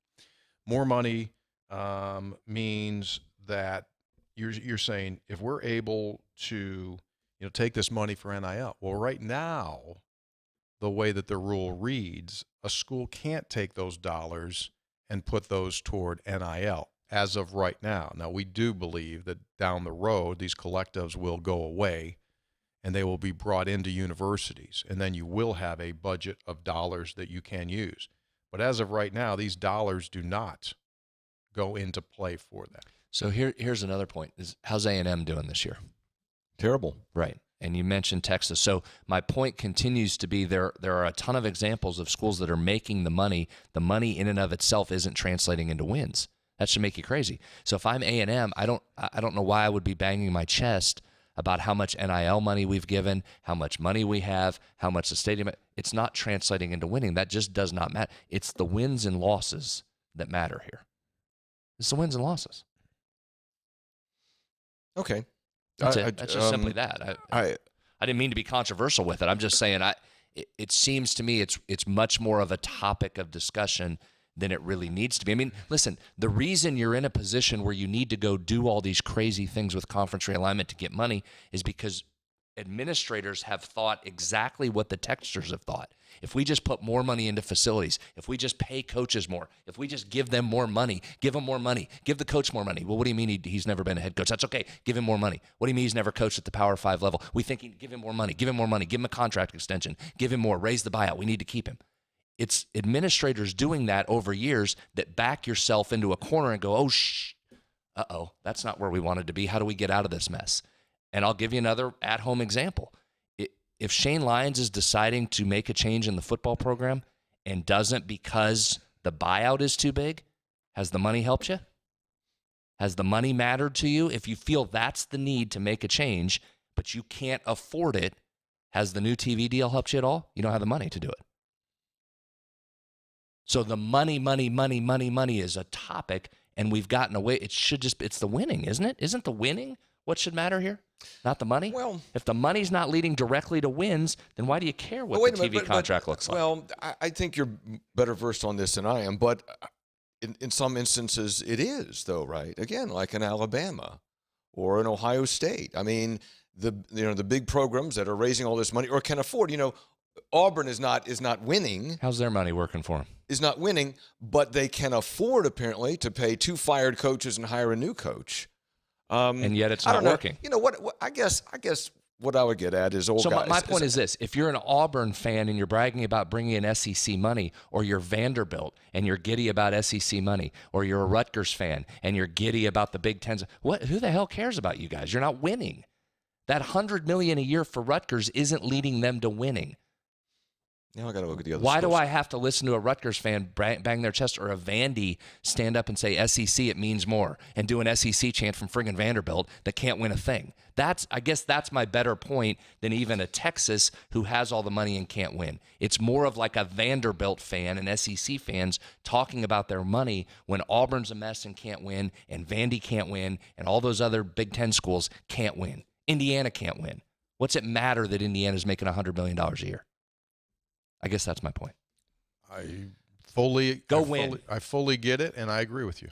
More money means that you're saying if we're able to take this money for NIL, well, right now, the way that the rule reads, a school can't take those dollars and put those toward NIL as of right now. Now, we do believe that down the road, these collectives will go away and they will be brought into universities, and then you will have a budget of dollars that you can use. But as of right now, these dollars do not go into play for that. So here's another point: is how's A&M doing this year? Terrible. Right. And you mentioned Texas. So my point continues to be there are a ton of examples of schools that are making the money. The money in and of itself isn't translating into wins. That should make you crazy. So if I'm A&M, I don't know why I would be banging my chest about how much NIL money we've given, how much money we have, how much the stadium. It's not translating into winning. That just does not matter. It's the wins and losses that matter here. It's the wins and losses. Okay. That's it. That's just simply that. I didn't mean to be controversial with it. I'm just saying it seems to me it's much more of a topic of discussion than it really needs to be. I mean, listen, the reason you're in a position where you need to go do all these crazy things with conference realignment to get money is because administrators have thought exactly what the texters have thought. If we just put more money into facilities, if we just pay coaches more, if we just give them more money, give them more money, give the coach more money. Well, what do you mean he's never been a head coach? That's okay. Give him more money. What do you mean he's never coached at the Power 5 level? We think give him more money, give him more money, give him a contract extension, give him more, raise the buyout. We need to keep him. It's administrators doing that over years that back yourself into a corner and go, uh-oh, that's not where we wanted to be. How do we get out of this mess? And I'll give you another at-home example. If Shane Lyons is deciding to make a change in the football program and doesn't because the buyout is too big, has the money helped you? Has the money mattered to you? If you feel that's the need to make a change, but you can't afford it, has the new TV deal helped you at all? You don't have the money to do it. So the money is a topic, and we've gotten away. It's the winning, isn't it? Isn't the winning what should matter here? Not the money? Well, if the money's not leading directly to wins, then why do you care what the TV contract looks like? Well, I think you're better versed on this than I am, but in some instances it is, though, right? Again, like in Alabama or in Ohio State. I mean, the big programs that are raising all this money or can afford, Auburn is not winning. How's their money working for them? Is not winning, but they can afford, apparently, to pay 2 fired coaches and hire a new coach. And yet it's not working. You know what? I guess what I would get at is old guys. So my point is this. If you're an Auburn fan and you're bragging about bringing in SEC money, or you're Vanderbilt and you're giddy about SEC money, or you're a Rutgers fan and you're giddy about the Big Ten, who the hell cares about you guys? You're not winning. That $100 million a year for Rutgers isn't leading them to winning. Now I got to look at the other. Why schools. do I have to listen to a Rutgers fan bang their chest or a Vandy stand up and say SEC it means more and do an SEC chant from friggin' Vanderbilt that can't win a thing? I guess that's my better point than even a Texas who has all the money and can't win. It's more of like a Vanderbilt fan and SEC fans talking about their money when Auburn's a mess and can't win, and Vandy can't win, and all those other Big Ten schools can't win. Indiana can't win. What's it matter that Indiana's making $100 million a year? I guess that's my point. I fully get it, and I agree with you.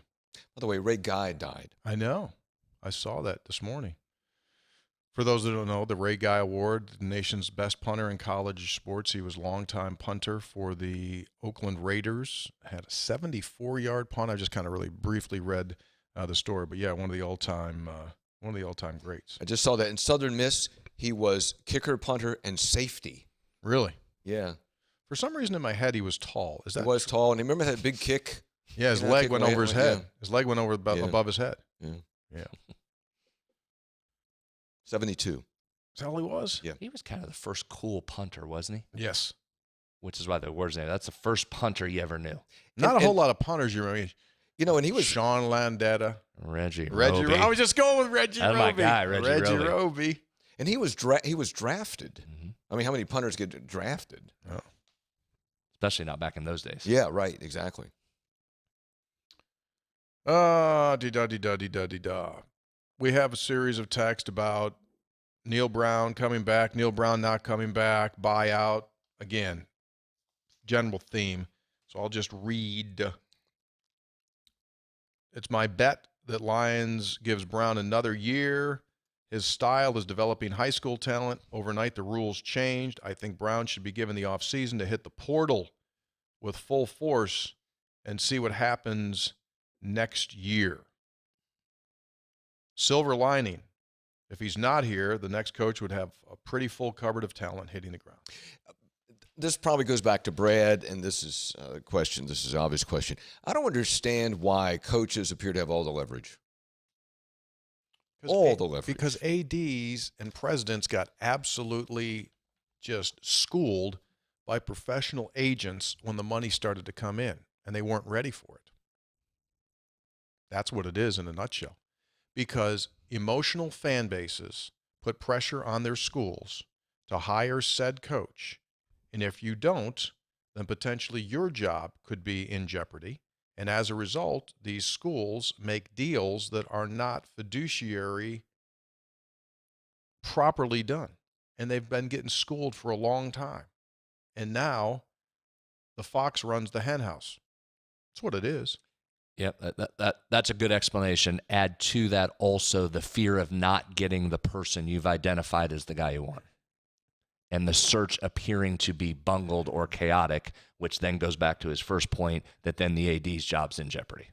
By the way, Ray Guy died. I know. I saw that this morning. For those that don't know, the Ray Guy Award, the nation's best punter in college sports. He was a longtime punter for the Oakland Raiders. Had a 74-yard punt. I just kind of really briefly read the story, but yeah, one of the all-time greats. I just saw that in Southern Miss. He was kicker, punter, and safety. Really? Yeah. For some reason in my head, he was tall. Is that? He was tall, and remember that big kick? Yeah, his leg went over his head. Yeah. His leg went over above his head. Yeah. 72. Is that all he was? Yeah. He was kind of the first cool punter, wasn't he? Yes. Which is why the word's name. That's the first punter you ever knew. Not a whole lot of punters you remember. And he was Sean Landetta. Reggie Roby. I was just going with Reggie Roby. That's my guy, Reggie Roby. And he was drafted. Mm-hmm. I mean, how many punters get drafted? Oh. Especially not back in those days. Yeah, right, exactly. Da-da-da-da-da-da. We have a series of texts about Neil Brown coming back, Neil Brown not coming back, buyout. Again, general theme. So I'll just read. It's my bet that Lyons gives Brown another year. His style is developing high school talent. Overnight, the rules changed. I think Brown should be given the offseason to hit the portal with full force and see what happens next year. Silver lining. If he's not here, the next coach would have a pretty full cupboard of talent hitting the ground. This probably goes back to Brad, and this is a question. This is an obvious question. I don't understand why coaches appear to have all the leverage. All the leverage. Because ADs and presidents got absolutely just schooled by professional agents when the money started to come in, and they weren't ready for it. That's what it is in a nutshell. Because emotional fan bases put pressure on their schools to hire said coach. And if you don't, then potentially your job could be in jeopardy. And as a result, these schools make deals that are not fiduciary properly done. And they've been getting schooled for a long time. And now the fox runs the hen house. That's what it is. Yep, that's a good explanation. Add to that also the fear of not getting the person you've identified as the guy you want. And the search appearing to be bungled or chaotic, which then goes back to his first point that then the AD's job's in jeopardy.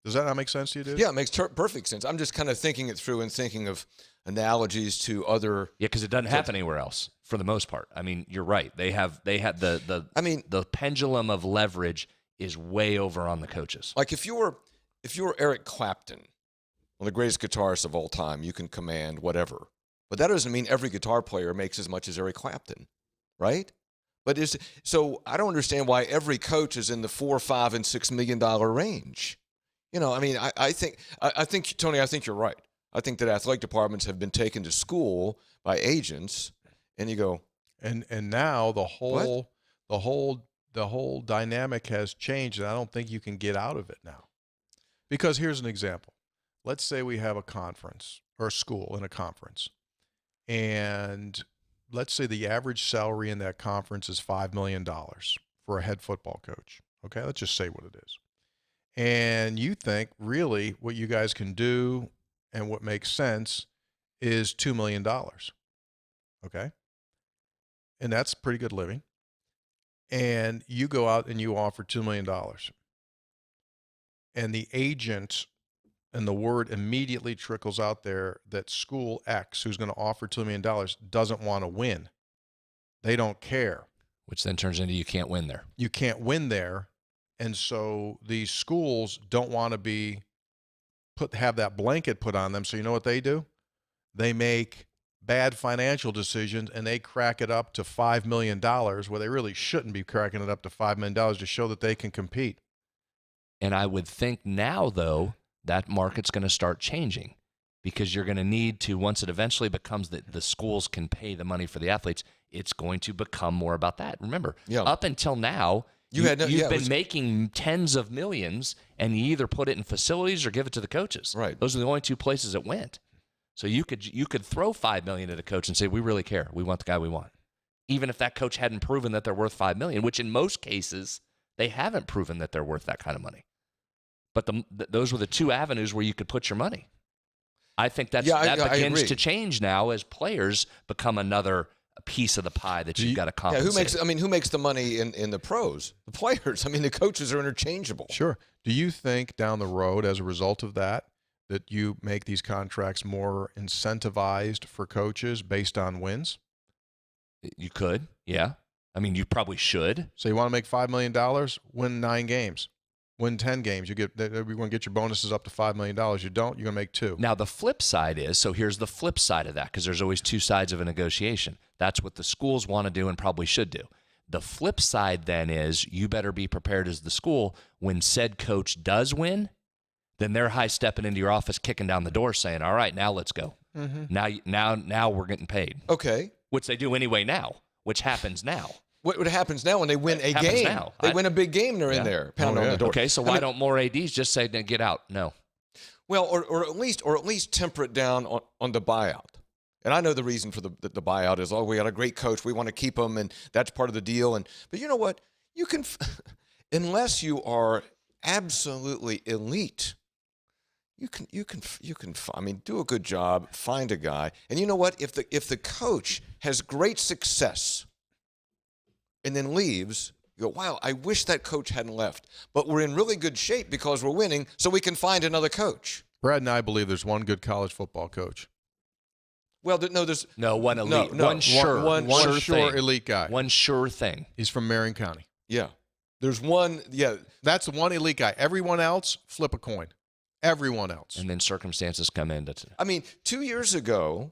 Does that not make sense to you, dude? Yeah, it makes perfect sense. I'm just kind of thinking it through and thinking of analogies to other. Yeah, because it doesn't happen anywhere else for the most part. I mean, you're right. They had the pendulum of leverage is way over on the coaches. Like if you were Eric Clapton, one of the greatest guitarists of all time, you can command whatever. But that doesn't mean every guitar player makes as much as Eric Clapton, right? But so I don't understand why every coach is in the $4, $5, and $6 million range. You know, I mean, I think Tony, I think you're right. I think that athletic departments have been taken to school by agents, and you go, and now the whole dynamic has changed, and I don't think you can get out of it now. Because here's an example. Let's say we have a conference or a school in a conference. And let's say the average salary in that conference is $5 million for a head football coach. Okay, let's just say what it is. And you think really what you guys can do and what makes sense is $2 million. Okay? And that's pretty good living. And you go out and you offer $2 million. And the agent and the word immediately trickles out there that school X, who's going to offer $2 million, doesn't want to win. They don't care. Which then turns into you can't win there. You can't win there. And so these schools don't want to have that blanket put on them. So you know what they do? They make bad financial decisions and they crack it up to $5 million where they really shouldn't be cracking it up to $5 million to show that they can compete. And I would think now, though, that market's going to start changing because you're going to need to, once it eventually becomes that the schools can pay the money for the athletes, it's going to become more about that. Remember, up until now, you've been making tens of millions, and you either put it in facilities or give it to the coaches. Right. Those are the only two places it went. So you could throw $5 million at a coach and say, we really care. We want the guy we want. Even if that coach hadn't proven that they're worth $5 million, which in most cases, they haven't proven that they're worth that kind of money. But those were the two avenues where you could put your money. I think that begins to change now as players become another piece of the pie that you've got to compensate. Who makes the money in the pros? The players. I mean, the coaches are interchangeable. Sure. Do you think down the road, as a result of that you make these contracts more incentivized for coaches based on wins? You could, yeah. I mean, you probably should. So you want to make $5 million, win 9 games. Win 10 games, you're going to get your bonuses up to $5 million. You don't, you're going to make 2. Now, the flip side is, so here's the flip side of that, because there's always two sides of a negotiation. That's what the schools want to do and probably should do. The flip side then is you better be prepared as the school when said coach does win, then they're high-stepping into your office, kicking down the door saying, all right, now let's go. Mm-hmm. Now we're getting paid. Okay. Which they do anyway now, which happens now. what happens now when they win a happens game? now. They win a big game, they're in there, pounding on the door. Okay, so why don't more ADs just say, get out? No. Well, or at least temper it down on the buyout. And I know the reason for the buyout is, we got a great coach, we want to keep him, and that's part of the deal. But you know what? You can, unless you are absolutely elite, you can. I mean, do a good job, find a guy, and you know what? If the coach has great success, and then leaves, you go, wow, I wish that coach hadn't left. But we're in really good shape because we're winning, so we can find another coach. Brad and I believe there's one good college football coach. Well, there's one elite, one sure elite guy. One sure thing. He's from Marion County. Yeah, there's one. Yeah, that's the one elite guy. Everyone else, flip a coin. Everyone else. And then circumstances come in. I mean, 2 years ago,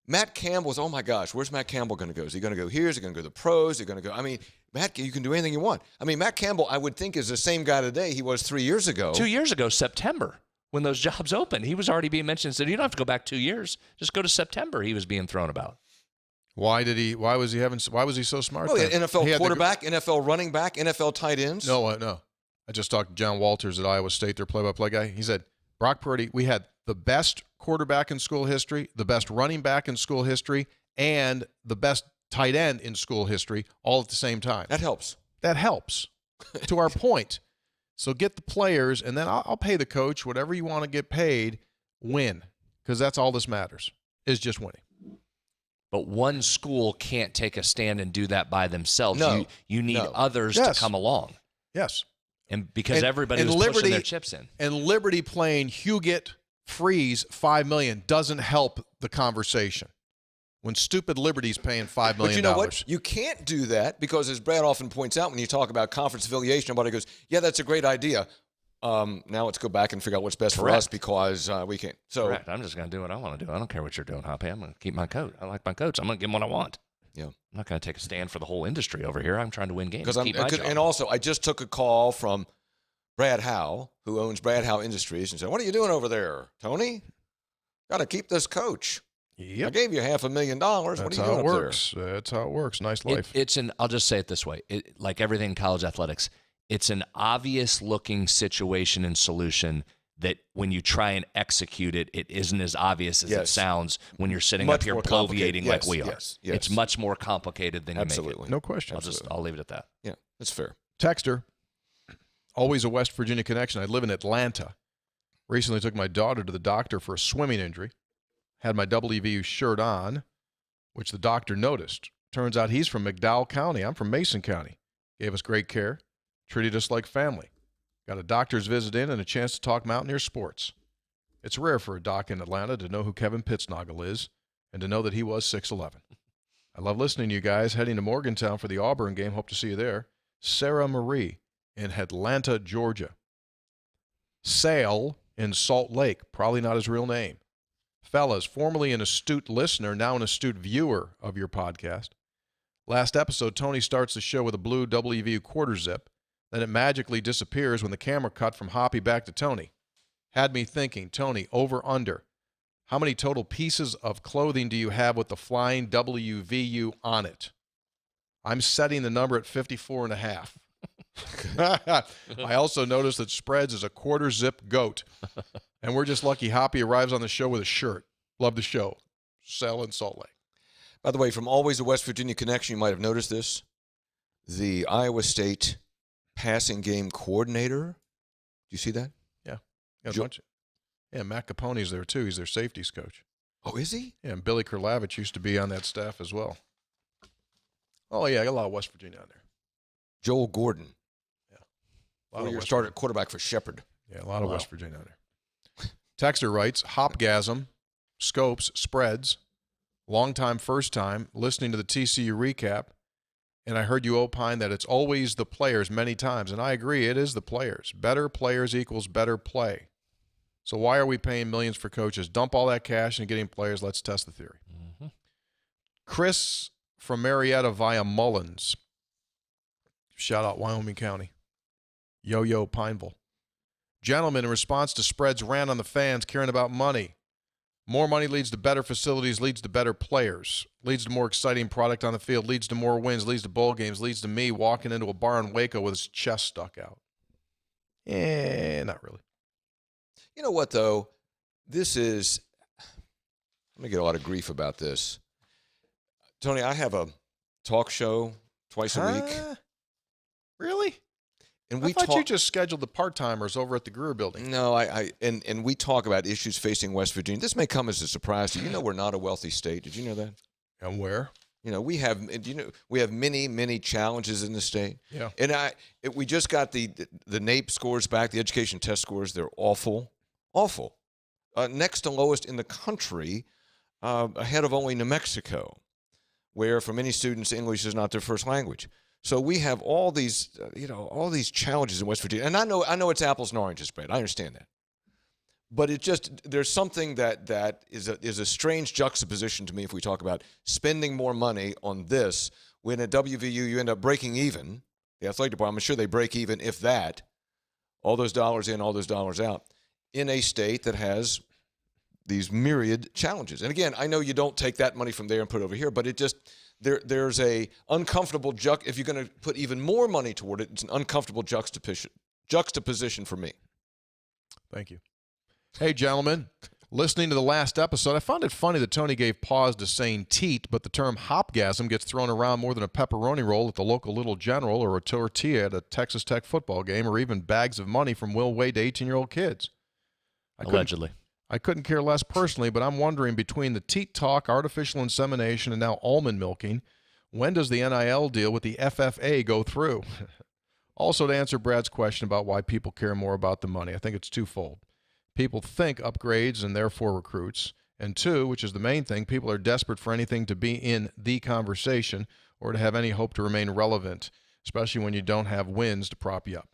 Matt Campbell was, oh my gosh, where's Matt Campbell going to go? Is he going to go here? Is he going to go to the pros? Is he going to go? I mean, Matt, you can do anything you want. I mean, Matt Campbell, I would think, is the same guy today he was 3 years ago. 2 years ago, September, when those jobs opened, he was already being mentioned. Said, you don't have to go back 2 years. Just go to September. He was being thrown about. Why was he so smart? Well, then? NFL quarterback, NFL running back, NFL tight ends. No. I just talked to John Walters at Iowa State, their play-by-play guy. He said, Brock Purdy, we had the best quarterback in school history, the best running back in school history, and the best tight end in school history all at the same time. That helps. To our point. So get the players, and then I'll pay the coach whatever you want to get paid, win, because that's all this matters, is just winning. But one school can't take a stand and do that by themselves. No. You need others to come along. Yes. And because everybody was pushing their chips in. And Liberty playing Huguet Freeze $5 million doesn't help the conversation. When stupid Liberty's paying $5 million. But you know what? You can't do that because, as Brad often points out, when you talk about conference affiliation, everybody goes, yeah, that's a great idea. Now let's go back and figure out what's best for us because we can't. So correct. I'm just going to do what I want to do. I don't care what you're doing, Hoppy. I'm going to keep my coat. I like my coats. I'm going to give them what I want. Yeah. I'm not going to take a stand for the whole industry over here. I'm trying to win games. And also, I just took a call from Brad Howe, who owns Brad Howe Industries, and said, what are you doing over there, Tony? Got to keep this coach. Yep. I gave you $500,000. What are you doing up there? That's how it works. Nice life. I'll just say it this way. Like everything in college athletics, it's an obvious looking situation and solution that when you try and execute it, it isn't as obvious as it sounds when you're sitting up here bloviating like we are. Yes. It's much more complicated than you make it. No question. I'll leave it at that. Yeah, that's fair. Texter, always a West Virginia connection. I live in Atlanta. Recently took my daughter to the doctor for a swimming injury. Had my WVU shirt on, which the doctor noticed. Turns out he's from McDowell County. I'm from Mason County. Gave us great care. Treated us like family. Got a doctor's visit in and a chance to talk Mountaineer sports. It's rare for a doc in Atlanta to know who Kevin Pittsnoggle is and to know that he was 6'11". I love listening to you guys. Heading to Morgantown for the Auburn game. Hope to see you there. Sarah Marie in Atlanta, Georgia. Sale in Salt Lake. Probably not his real name. Fellas, formerly an astute listener, now an astute viewer of your podcast. Last episode, Tony starts the show with a blue WVU quarter zip. Then it magically disappears when the camera cut from Hoppy back to Tony. Had me thinking, Tony, over, under. How many total pieces of clothing do you have with the flying WVU on it? I'm setting the number at 54.5. I also noticed that Spreads is a quarter zip goat. And we're just lucky Hoppy arrives on the show with a shirt. Love the show. Sell in Salt Lake. By the way, from always a West Virginia connection, you might have noticed this. The Iowa State passing game coordinator. Do you see that? Yeah. Got a bunch of, yeah, Matt Capone's there too. He's their safeties coach. Oh, is he? Yeah, and Billy Kurlavich used to be on that staff as well. Oh, yeah, got a lot of West Virginia on there. Joel Gordon. Yeah. A lot of your starter quarterback for Shepherd. Yeah, a lot of West Virginia on there. Texter writes, Hopgasm, Scopes, Spreads, long time, first time, listening to the TCU recap, and I heard you opine that it's always the players many times, and I agree, it is the players. Better players equals better play. So why are we paying millions for coaches? Dump all that cash and getting players. Let's test the theory. Mm-hmm. Chris from Marietta via Mullins. Shout out Wyoming County. Yo-Yo Pineville. Gentlemen, in response to Spread's rant on the fans caring about money, More money leads to better facilities, leads to better players, leads to more exciting product on the field, leads to more wins, leads to bowl games, leads to me walking into a bar in Waco with his chest stuck out. Not really. You know what, though? This is – I'm going to get a lot of grief about this. Tony, I have a talk show twice a week. Really? And I thought you just scheduled the part-timers over at the Greer Building. No, and we talk about issues facing West Virginia. This may come as a surprise to you. You know we're not a wealthy state. Did you know that? And where? You know, we have many challenges in the state. Yeah. And we just got the NAEP scores back, the education test scores. They're awful. Awful. Next to lowest in the country, ahead of only New Mexico, where for many students English is not their first language. So we have all these challenges in West Virginia. And I know it's apples and oranges, Brad. I understand that. But it just, there's something that is a strange juxtaposition to me if we talk about spending more money on this when at WVU you end up breaking even. The athletic department, I'm sure they break even, if that, all those dollars in, all those dollars out, in a state that has these myriad challenges. And again, I know you don't take that money from there and put it over here, but it just, there's a uncomfortable, if you're going to put even more money toward it, it's an uncomfortable juxtaposition for me. Thank you. Hey, gentlemen, listening to the last episode, I found it funny that Tony gave pause to saying teat, but the term hopgasm gets thrown around more than a pepperoni roll at the local Little General or a tortilla at a Texas Tech football game or even bags of money from Will Wade to 18-year-old kids. Allegedly. I couldn't care less personally, but I'm wondering, between the teat talk, artificial insemination, and now almond milking, when does the NIL deal with the FFA go through? Also, to answer Brad's question about why people care more about the money, I think it's twofold. People think upgrades and therefore recruits. And two, which is the main thing, people are desperate for anything to be in the conversation or to have any hope to remain relevant, especially when you don't have wins to prop you up.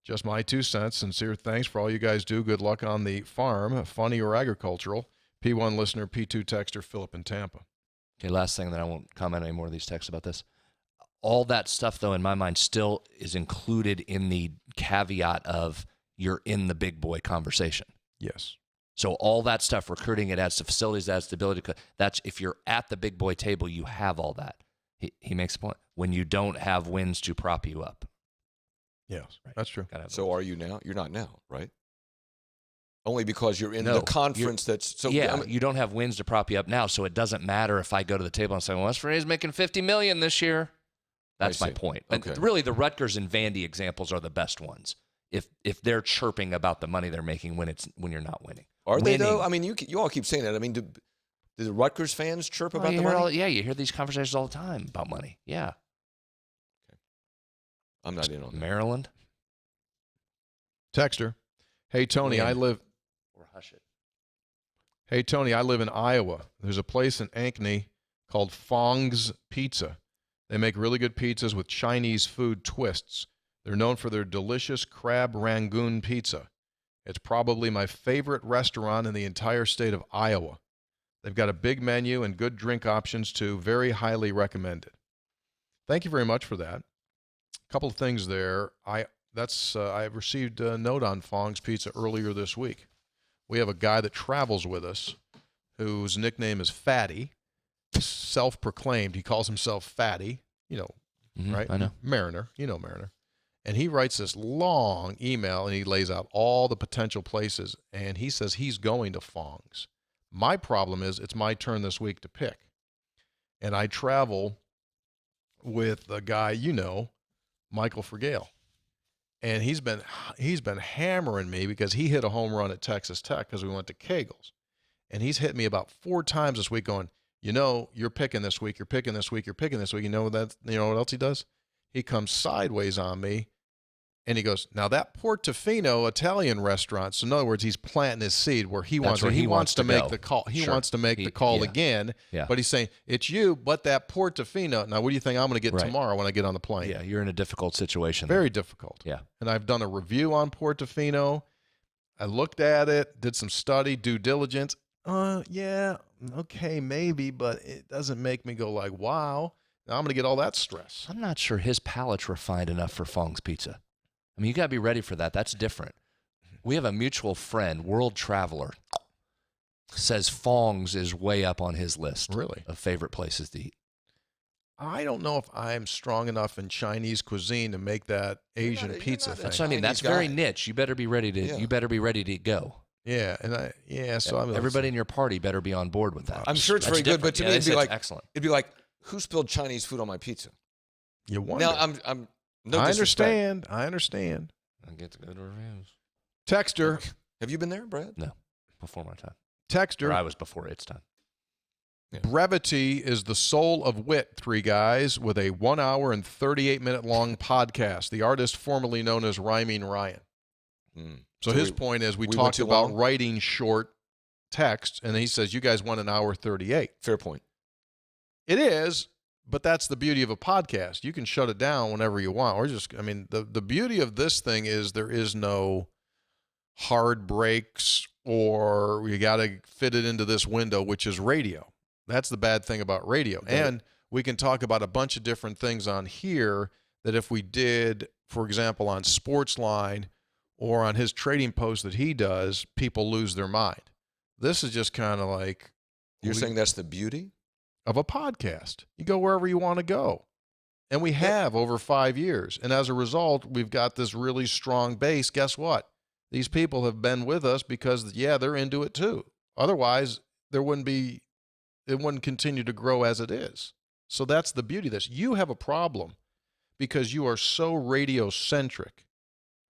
Just my 2 cents. Sincere thanks for all you guys do. Good luck on the farm, funny or agricultural. P1 listener, P2 texter, Philip in Tampa. Okay, last thing, then I won't comment any more of these texts about this. All that stuff, though, in my mind, still is included in the caveat of you're in the big boy conversation. Yes. So all that stuff, recruiting, it adds to facilities, it adds to ability. That's, if you're at the big boy table, you have all that. He makes a point. When you don't have wins to prop you up. Yes, right. That's true. So are you now? You're not now, right? Only because you're in the conference that's... So, yeah, you don't have wins to prop you up now, so it doesn't matter if I go to the table and say, well, West Virginia's making $50 million this year. That's my point. Okay. And really, the Rutgers and Vandy examples are the best ones. If they're chirping about the money they're making when you're not winning. Are they, though? I mean, you all keep saying that. I mean, do the Rutgers fans chirp about the money? You hear these conversations all the time about money. Yeah. Okay. I'm not in on that. Maryland. Texter. Hey, Tony, I live... Or hush it. Hey, Tony, I live in Iowa. There's a place in Ankeny called Fong's Pizza. They make really good pizzas with Chinese food twists. They're known for their delicious crab rangoon pizza. It's probably my favorite restaurant in the entire state of Iowa. They've got a big menu and good drink options, too. Very highly recommended. Thank you very much for that. A couple of things there. I received a note on Fong's Pizza earlier this week. We have a guy that travels with us whose nickname is Fatty, self-proclaimed. He calls himself Fatty, right? I know. Mariner, Mariner. And he writes this long email, and he lays out all the potential places, and he says he's going to Fong's. My problem is it's my turn this week to pick. And I travel with a guy, Michael Fergale. And he's been hammering me because he hit a home run at Texas Tech because we went to Kegel's. And he's hit me about 4 times this week going, you're picking this week, you're picking this week, you're picking this week. You know what else he does? He comes sideways on me, and he goes, now that Portofino Italian restaurant, so in other words, he's planting his seed where he wants to make the call. He wants to make the call again, but he's saying, it's you, but that Portofino. Now, what do you think I'm going to get tomorrow when I get on the plane? Yeah, you're in a difficult situation. Very difficult. Yeah. And I've done a review on Portofino. I looked at it, did some study, due diligence. Yeah, okay, maybe, but it doesn't make me go like, wow. Now I'm going to get all that stress. I'm not sure his palate's refined enough for Fong's Pizza. I mean, you got to be ready for that. That's different. We have a mutual friend, world traveler, says Fong's is way up on his list. Really? Of favorite places to eat. I don't know if I'm strong enough in Chinese cuisine to make that Asian pizza thing. That's what I mean. That's Chinese very guy. niche. You better be ready to. Yeah. You better be ready to go. So I'm Everybody in your party better be on board with that. I'm sure it's That's very good, but different. to Yeah, me, they it'd be said like excellent. It'd be like, who spilled Chinese food on my pizza? You wonder. Now, I'm no I disrespect. understand. I get the good reviews. Texter, Have you been there, Brad? No, before my time. Or Texter. I was before its time. Brevity is the soul of wit, three guys, with a 1 hour and 38-minute long podcast. The artist formerly known as Rhyming Ryan. So his point is we went talked too about long? writing short text, and he says you guys went 1 hour 38. Fair point. It is, but that's the beauty of a podcast. You can shut it down whenever you want. The beauty of this thing is there is no hard breaks or you got to fit it into this window, which is radio. That's the bad thing about radio. Okay. And we can talk about a bunch of different things on here that if we did, for example, on Sportsline or on his trading post that he does, people lose their mind. This is just kind of like You're saying that's the beauty? of a podcast. You go wherever you want to go. And we have over 5 years. And as a result, we've got this really strong base. Guess what? These people have been with us because, they're into it too. Otherwise, it wouldn't continue to grow as it is. So that's the beauty of this. You have a problem because you are so radio-centric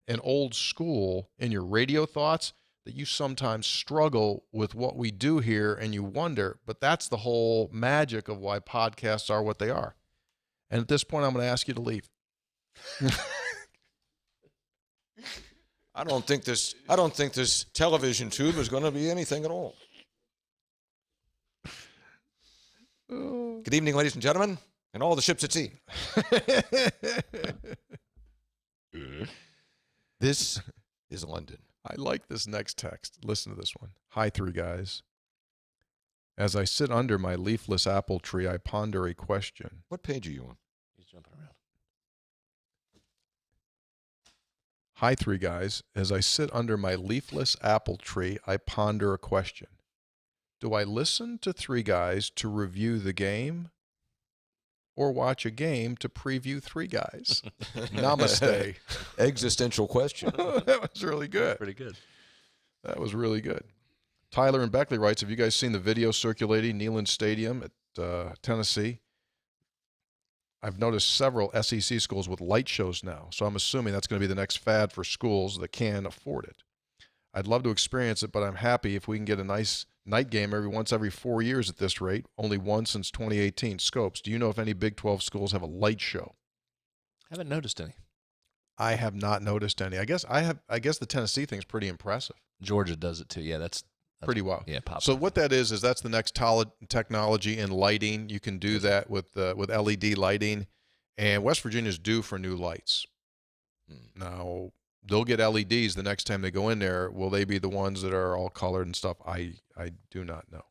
and old school in your radio thoughts that you sometimes struggle with what we do here and you wonder, but that's the whole magic of why podcasts are what they are. And at this point, I'm going to ask you to leave. I don't think this television tube is going to be anything at all. Good evening, ladies and gentlemen, and all the ships at sea. This is London. I like this next text. Listen to this one. Hi, three guys. As I sit under my leafless apple tree, I ponder a question. What page are you on? He's jumping around. Hi, three guys. As I sit under my leafless apple tree, I ponder a question. Do I listen to three guys to review the game or watch a game to preview three guys? Namaste. Existential question. That was really good. Pretty good. That was really good. Tyler in Beckley writes, have you guys seen the video circulating Neyland Stadium at Tennessee? I've noticed several SEC schools with light shows now, so I'm assuming that's going to be the next fad for schools that can afford it. I'd love to experience it, but I'm happy if we can get a nice night game every 4 years at this rate, only one since 2018. Scopes, do you know if any Big 12 schools have a light show? I haven't noticed any. I have not noticed any. I guess the Tennessee thing's pretty impressive. Georgia does it too. Yeah, that's Pretty well. Yeah, pop. So what that is that's the next technology in lighting. You can do that with LED lighting, and West Virginia's due for new lights. Now they'll get LEDs the next time they go in there. Will they be the ones that are all colored and stuff? I do not know.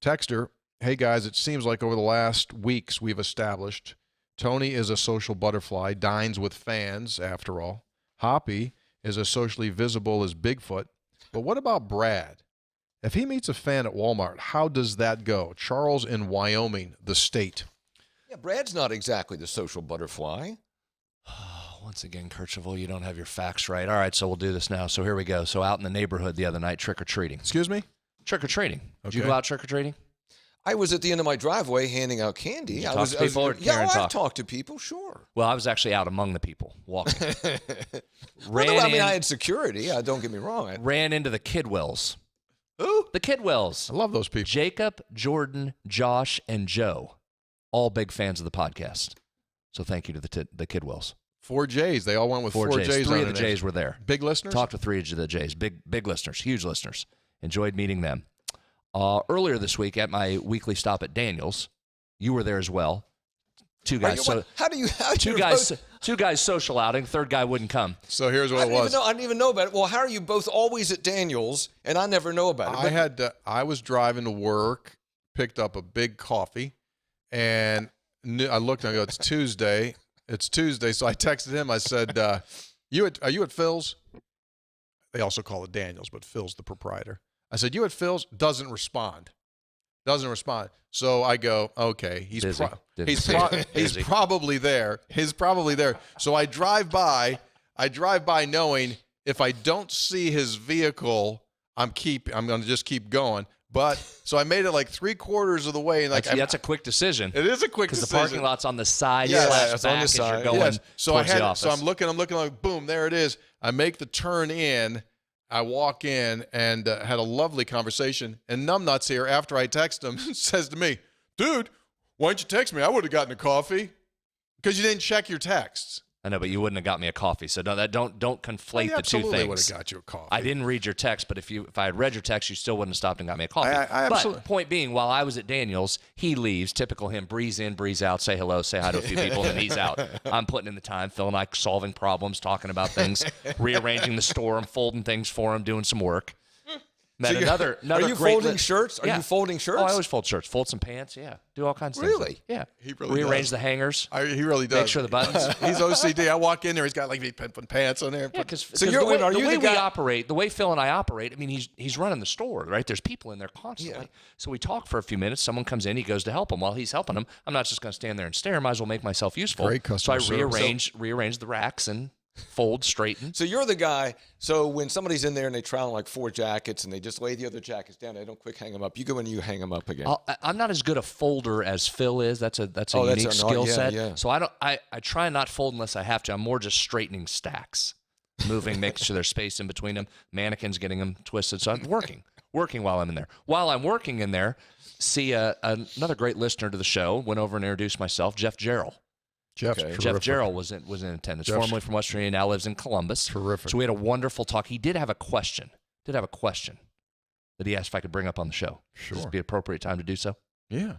Texter, hey guys, it seems like over the last weeks we've established Tony is a social butterfly, dines with fans after all. Hoppy is as socially visible as Bigfoot. But what about Brad? If he meets a fan at Walmart, how does that go? Charles in Wyoming, the state. Yeah, Brad's not exactly the social butterfly. Once again, Kercheval, you don't have your facts right. All right, so we'll do this now. So here we go. So out in the neighborhood the other night, trick-or-treating. Excuse me? Trick-or-treating. Did you Okay. go out trick-or-treating? I was at the end of my driveway handing out candy. Did you I talk was, to I was- people or yeah, Karen I've talk? talked to people, sure. Well, I was actually out among the people, walking. Well, no, I mean, I had security. Don't get me wrong. Ran into the Kidwells. Who? The Kidwells. I love those people. Jacob, Jordan, Josh, and Joe. All big fans of the podcast. So thank you to the Kidwells. 4 J's. They all went with 4 J's. Three on of the their names. J's were there. Big listeners? Talked to 3 of the J's. Big listeners. Huge listeners. Enjoyed meeting them. Earlier this week at my weekly stop at Daniels, you were there as well. Two guys. How do you Two guys social outing. Third guy wouldn't come. So here's what I it didn't was. even know. I didn't even know about it. Well, how are you both always at Daniels and I never know about it? I was driving to work, picked up a big coffee, and I looked and I go, it's Tuesday. It's Tuesday. So I texted him. I said, are you at Phil's? They also call it Daniels, but Phil's the proprietor. I said, you at Phil's? Doesn't respond. So I go, okay, he's Busy. he's probably there. He's probably there. So I drive by knowing if I don't see his vehicle, I'm going to just keep going. But so I made it like 3/4 of the way, and that's a quick decision. It is a quick decision because the parking lot's on the side. Yes, it's on the side. You're going yes. So towards the office. So I'm looking like, boom, there it is. I make the turn in. I walk in and had a lovely conversation. And Numbnuts here, after I text him, says to me, "Dude, why didn't you text me? I would have gotten a coffee because you didn't check your texts." I know, but you wouldn't have got me a coffee. So don't conflate the two Absolutely would things. have got you a coffee. I didn't read your text, but if I had read your text, you still wouldn't have stopped and got me a coffee. I absolutely. But point being, while I was at Daniel's, he leaves. Typical him, breeze in, breeze out, say hello, say hi to a few people, and then he's out. I'm putting in the time. Phil and I solving problems, talking about things, rearranging the store. I'm folding things for him, doing some work. Met another Are you great folding shirts? Are you folding shirts? Oh, I always fold shirts. Fold some pants. Yeah. Do all kinds of things. Really? Yeah. He really Rearrange does. the hangers. He really does. Make sure the buttons. He's OCD. I walk in there. He's got like these pants on there. Yeah, because you're- the way, are you the way the we guy- operate, the way Phil and I operate, I mean, he's running the store, right? There's people in there constantly. Yeah. So we talk for a few minutes. Someone comes in, he goes to help him. While he's helping him, I'm not just going to stand there and stare. I might as well make myself useful. Great customer So I service. rearrange the racks and fold, straighten. So you're the guy. So when somebody's in there and they try on like 4 jackets and they just lay the other jackets down, they don't quick hang them up. You go in and you hang them up again. I'm not as good a folder as Phil is. That's a Oh, that's unique a- skill yeah, set. yeah. So I try not fold unless I have to. I'm more just straightening stacks, moving, making sure there's space in between them. Mannequins, getting them twisted. So I'm working while I'm in there. While I'm working in there, see another great listener to the show. Went over and introduced myself, Jeff Jarrell. Jeff's Okay. Jeff terrific. Jarrell was in attendance, Jeff's formerly from West Virginia, now lives in Columbus. Terrific. So we had a wonderful talk. He did have a question. That he asked if I could bring up on the show. Sure. Would this be an appropriate time to do so? Yeah.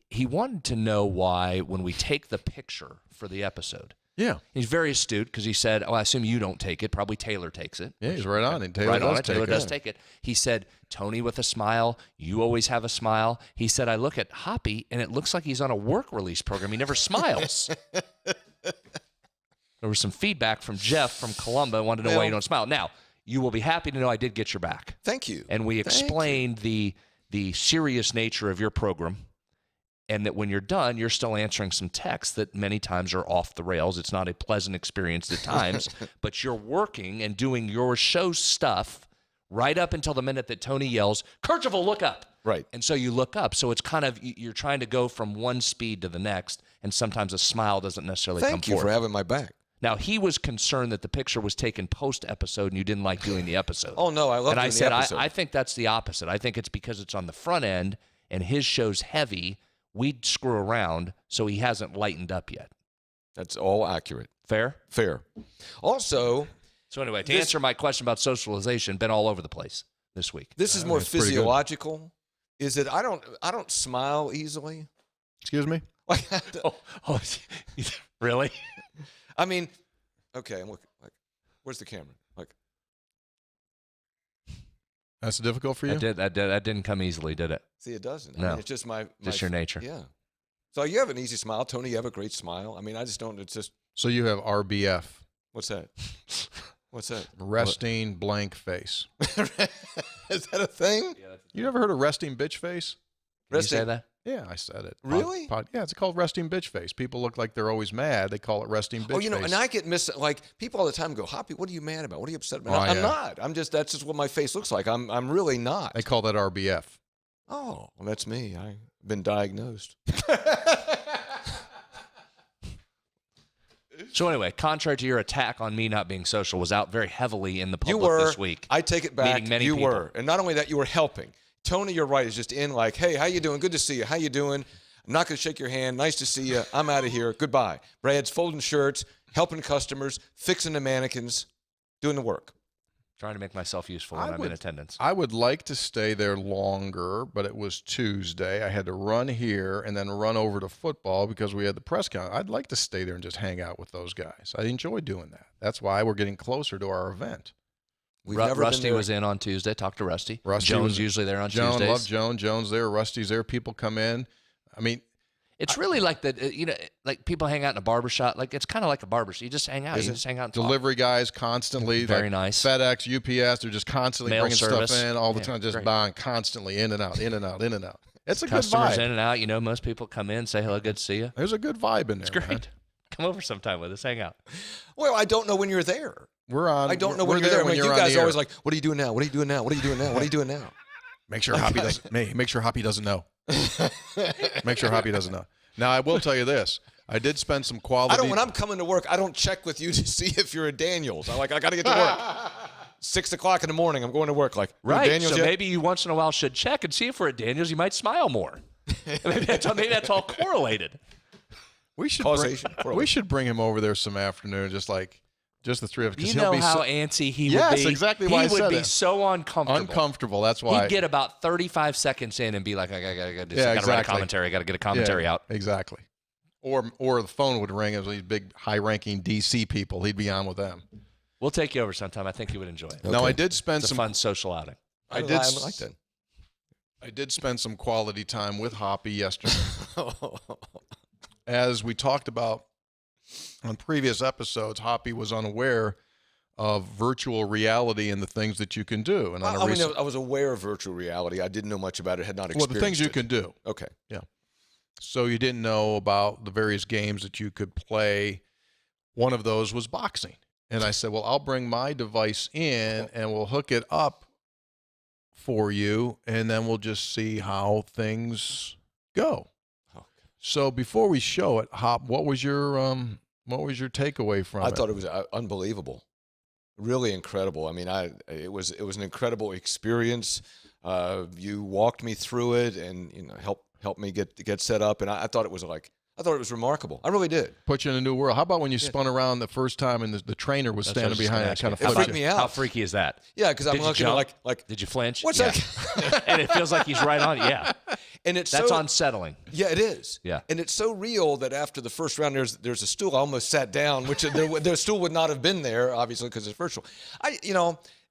He wanted to know why, when we take the picture for the episode, Yeah. he's very astute because he said, "Oh, I assume you don't take it. Probably Taylor takes it." Yeah, he's right on it. Taylor Right does on it. take Taylor it. does take it. He said, "Tony with a smile. You always have a smile." He said, "I look at Hoppy and it looks like he's on a work release program. He never smiles." There was some feedback from Jeff from Columbus. Wanted to know why you don't smile. Now, you will be happy to know I did get your back. Thank you. And we explained the serious nature of your program, and that when you're done, you're still answering some texts that many times are off the rails. It's not a pleasant experience at times, but you're working and doing your show stuff right up until the minute that Tony yells, "Kercheval, look up." Right. And so you look up. So it's kind of, you're trying to go from one speed to the next, and sometimes a smile doesn't necessarily come Thank you forth. for having my back. Now, he was concerned that the picture was taken post-episode and you didn't like doing the episode. Oh, no, I love And I doing said, the episode. I think that's the opposite. I think it's because it's on the front end and his show's heavy, we'd screw around, so he hasn't lightened up yet. That's all accurate. Fair? Fair. Also, So anyway, to answer my question about socialization, been all over the place this week. this is more that's pretty good. physiological. Is that I don't smile easily. Excuse me? Like, Really? I mean, okay, I'm looking. Like, where's the camera? Like, That's difficult for you? That didn't come easily, did it? see, it doesn't. No. I mean, it's just my Just your nature. Yeah. So you have an easy smile, Tony. You have a great smile. I mean, I just don't. It's just So you have RBF, what's that? What's that? resting blank face. Is that a thing? You never heard of resting bitch face? Can you say Resting- that? Yeah, I said it. Really? Yeah, it's called resting bitch face. People look like they're always mad. They call it resting bitch Oh, you know, face. and I get like people all the time go, Hoppy, what are you mad about? What are you upset about? Oh, I'm yeah. not. That's just what my face looks like. I'm really not. They call that RBF. Oh, well, that's me. I've been diagnosed. So anyway, contrary to your attack on me not being social, was out very heavily in the You public were. this week. I take it back. Meeting many you people. were, and not only that, you were helping. Tony, you're right. Is just in like, hey, how you doing? Good to see you. How you doing? I'm not going to shake your hand. Nice to see you. I'm out of here. Goodbye. Brad's folding shirts, helping customers, fixing the mannequins, doing the work. Trying to make myself useful when I'm in attendance. I would like to stay there longer, but it was Tuesday. I had to run here and then run over to football because we had the press conference. I'd like to stay there and just hang out with those guys. I enjoy doing that. That's why we're getting closer to our event. We've never been Rusty there. was in on Tuesday. Talked to Rusty. Rusty Jones was- usually there on Joan, Tuesdays. love Joan. Joan's there. Rusty's there. People come in. I mean, It's really like like people hang out in a barbershop. Like it's kind of like a barbershop. You just hang out. You just hang out and talk. Delivery guys constantly. Very like nice. FedEx, UPS, they're just constantly Mail bringing service. stuff in all the time, just great. buying constantly in and out, in and out, in and out. It's a good Customers vibe. in and out. You know, most people come in, say hello, good to see you. There's a good vibe in there. It's great. man. Come over sometime with us. Hang out. Well, I don't know when you're there. We're on. I don't know we're when you're there. when You you're on guys the are always air. like, what are you doing now? What are you doing now? What are you doing now? What are you doing now? Make sure Hoppy doesn't. Make sure Hoppy doesn't know. Make sure Hoppy doesn't know. Now I will tell you this. I did spend some quality. When I'm coming to work, I don't check with you to see if you're a Daniels. I got to get to work. 6 o'clock in the morning, I'm going to work. Like, Right. Daniels So yet? maybe you once in a while should check and see if we're at Daniels. You might smile more. maybe that's all correlated. we should Causation. we should bring him over there some afternoon, just the three of us. 'cause You he'll know be how so antsy he would Yes, be. exactly why I He would said be it. so uncomfortable. uncomfortable. That's why. He'd get about 35 seconds in and be like, I gotta do Yeah, gotta write a exactly. commentary. I got to get a commentary out. Exactly. Or the phone would ring as these big high-ranking DC people. He'd be on with them. We'll take you over sometime. I think you would enjoy it. Now I did spend It's a some. fun social outing. I did like that. I did spend some quality time with Hoppy yesterday. As we talked about on previous episodes, Hoppy was unaware of virtual reality and the things that you can do. And on a recent, I was aware of virtual reality. I didn't know much about it. Had not well, experienced the things you it. can do. Okay. So you didn't know about the various games that you could play. One of those was boxing. And I said, well, I'll bring my device in and we'll hook it up for you, and then we'll just see how things go. Okay. So before we show it, Hop, what was your takeaway from it? I thought it was unbelievable, really incredible. I mean, it was an incredible experience. You walked me through it, and helped me get set up, and I thought it was remarkable. I really did. Put you in a new world. How about when you spun around the first time and the trainer was That's what I standing was just behind gonna it, ask kind of you. It flipped freaked you? me out. How freaky is that? Yeah, because I'm Did you looking jump? like Did you flinch? what's Yeah. that? And it feels like he's right on. Yeah, And it's that's so, unsettling. Yeah, it is. Yeah. And it's so real that after the first round, there's a stool. I almost sat down, which the stool would not have been there, obviously, because it's virtual.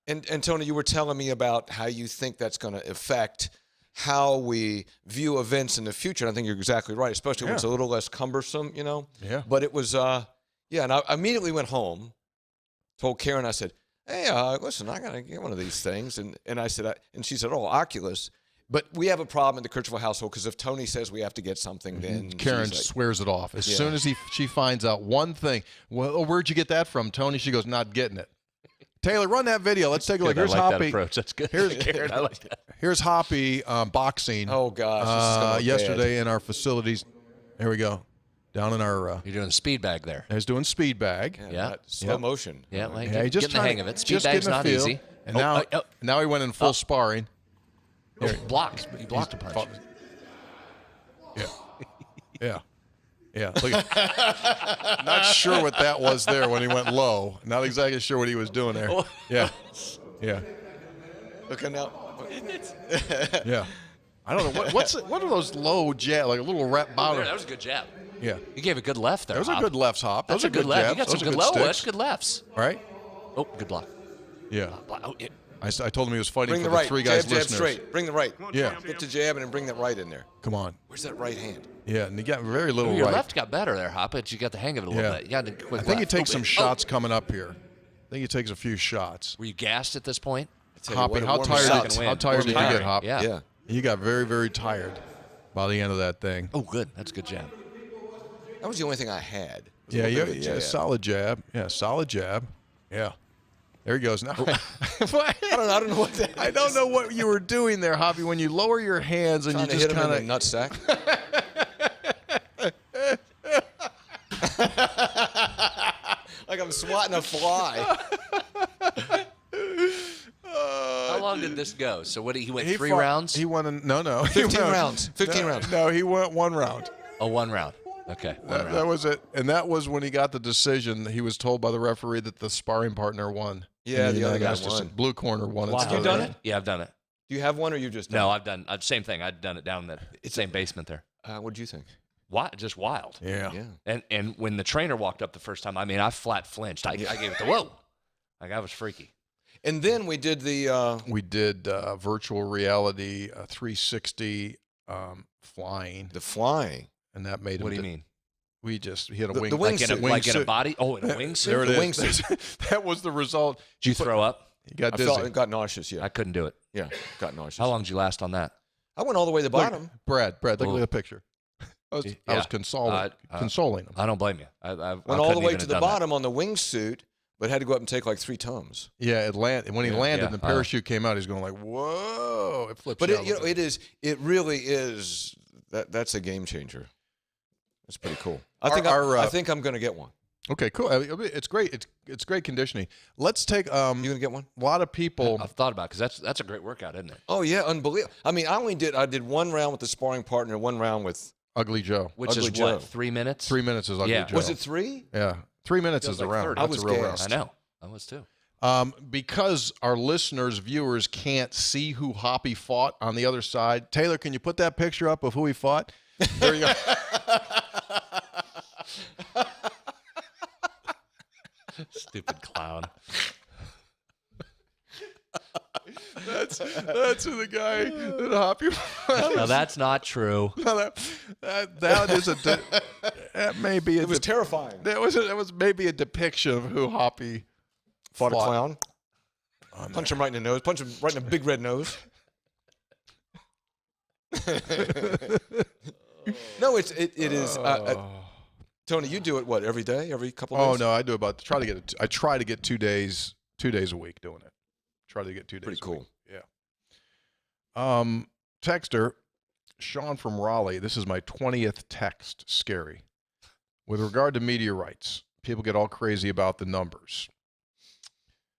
And Tony, you were telling me about how you think that's going to affect how we view events in the future. And I think you're exactly right, especially when it's a little less cumbersome, Yeah. But it was, and I immediately went home, told Karen, I said, hey, listen, I got to get one of these things. And I said, and she said, oh, Oculus. But we have a problem in the Kirchhoff household because if Tony says we have to get something, then Karen she's like, swears it off. As soon as she finds out one thing, well, where'd you get that from, Tony? She goes, not getting it. Taylor, run that video. Let's take a look. Good, Here's I like Hoppy. that approach. That's good. Karen, I like that. Here's Hoppy boxing. oh, gosh. This is gonna look Yesterday in our facilities. Here we go. Down in our. You're doing the speed bag there. He's doing speed bag. bad. Yeah. That slow motion. Yeah, like Yeah, he just getting the hang of it. Speed just bag's getting a not feel. easy. And now he went in full sparring. Blocked. He blocked a punch. Yeah. Yeah. Look at, not sure what that was there when he went low. Not exactly sure what he was doing there. Yeah. Yeah. Look at now. Yeah. I don't know. What are those low jab, like a little rep bottom? That was a good jab. Yeah. You gave a good left there. Those are Hop. good lefts, Hop. That's Those a are good left. jabs. You got Those some are good low. That's sticks. good lefts. Right? Oh, good block. Yeah. Oh, yeah. I told him he was fighting Bring for the right. the three guys Jab, jab, listeners. straight. Bring the right. Yeah. Get the jab and then bring that right in there. Come on. Where's that right hand? Yeah, and he got very little Your right. left got better there, Hop, but you got the hang of it a little Yeah. bit. You got the quick I think he left. takes Oh, some wait. shots coming up here. I think he takes a few shots. Were you gassed at this point? Tell you Hoppy, what, it how warms tired? up. Second How win. tired Warms did you up. get, Hop? Yeah. Yeah. You got very, very tired by the end of that thing. Oh, good. That's a good jab. That was the only thing I had. Was a Yeah, little bit of a yeah, jab. solid jab. Yeah, solid jab. Yeah. There he goes. Now, I don't know what that I don't know what you were doing there, Hoppy, when you lower your hands and Trying you to just hit him kind in the of. nutsack. Like I'm swatting a fly. How long did this go? So what? He went He three fought- rounds? He won. No. 15 rounds. 15 rounds. No, he went one round. Oh, one round. Okay, one round. That was it, and that was when he got the decision. He was told by the referee that the sparring partner won. Yeah, And the other guy United States- won. Blue corner won. Wow. instead You of done red. it? Yeah, I've done it. Do you have one or you've just done No, it? I've done same thing. I've done it down in the same basement there. What'd you think? Just wild. Yeah. Yeah. And when the trainer walked up the first time, I mean, I flat flinched. I gave it the whoa. Like I was freaky. And then we did the We did virtual reality 360 flying. flying. and that made him. What do you mean? We just hit a The wing. wingsuit. Like in a body? Oh, in a wingsuit? There it The is. wingsuit. That was the result. Did you throw up? You got I dizzy. got nauseous. Yeah, I couldn't do it. yeah, got nauseous. How long did you last on that? I went all the way to the Look, bottom. Brad, look Oh. at the picture. I was Yeah. consoling him. I don't blame you. I Went all the way to the bottom on the wingsuit, but had to go up and take like 3 Tums. Yeah, when he landed, yeah, and the parachute came out. He's going like, "Whoa!" It flips. But you out a it little bit. it really is. That's a game changer. That's pretty cool. I think I'm going to get one. Okay, cool. It's great. It's great conditioning. Let's take You going to get one? a lot of people. I've thought about it because that's a great workout, isn't it? Oh yeah, unbelievable. I mean, I did 1 round with the sparring partner, 1 round with. Ugly Joe. Which Ugly is Joe. what, 3 minutes? 3 minutes is Ugly Yeah. Joe. Was it 3? Yeah, 3 minutes Feels is the like round. 30. I That's was a real gassed. round. I know. I was too. Because our listeners, viewers can't see who Hoppy fought on the other side. Taylor, can you put that picture up of who he fought? There you go. Stupid clown. That's who the guy that Hoppy fought. No, that's not true. that is that may be It was terrifying. that was maybe a depiction of who Hoppy Fought a fought. clown. Punch him right in the nose. Punch him right in the big red nose. No, it is. Tony, you do it what, every day, every couple of Oh days? no, I do I try to get 2 days a week doing it. Try to get 2 days. Pretty a cool. week. Yeah. Texter, Sean from Raleigh. This is my 20th text. Scary. With regard to meteorites, people get all crazy about the numbers.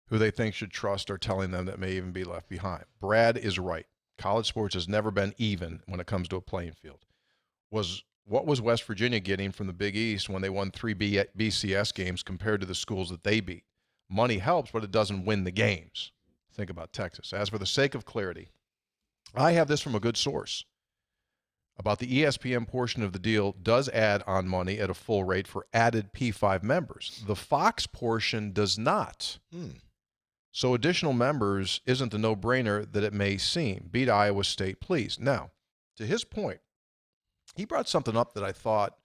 Who they think should trust are telling them that may even be left behind. Brad is right. College sports has never been even when it comes to a playing field. What was West Virginia getting from the Big East when they won 3 BCS games compared to the schools that they beat? Money helps, but it doesn't win the games. Think about Texas. As for the sake of clarity, I have this from a good source. About the ESPN portion of the deal does add on money at a full rate for added P5 members. The Fox portion does not. So additional members isn't the no-brainer that it may seem. Beat Iowa State, please. Now, to his point, he brought something up that I thought,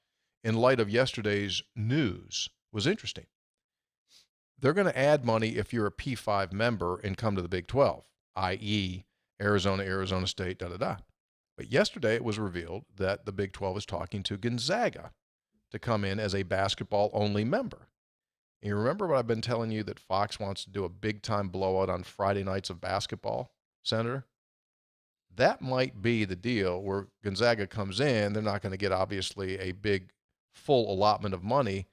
in light of yesterday's news, was interesting. They're going to add money if you're a P5 member and come to the Big 12, i.e., Arizona, Arizona State, da-da-da. But yesterday it was revealed that the Big 12 is talking to Gonzaga to come in as a basketball-only member. And you remember what I've been telling you, that Fox wants to do a big-time blowout on Friday nights of basketball, Senator? That might be the deal where Gonzaga comes in. They're not going to get, obviously, a big, full allotment of money,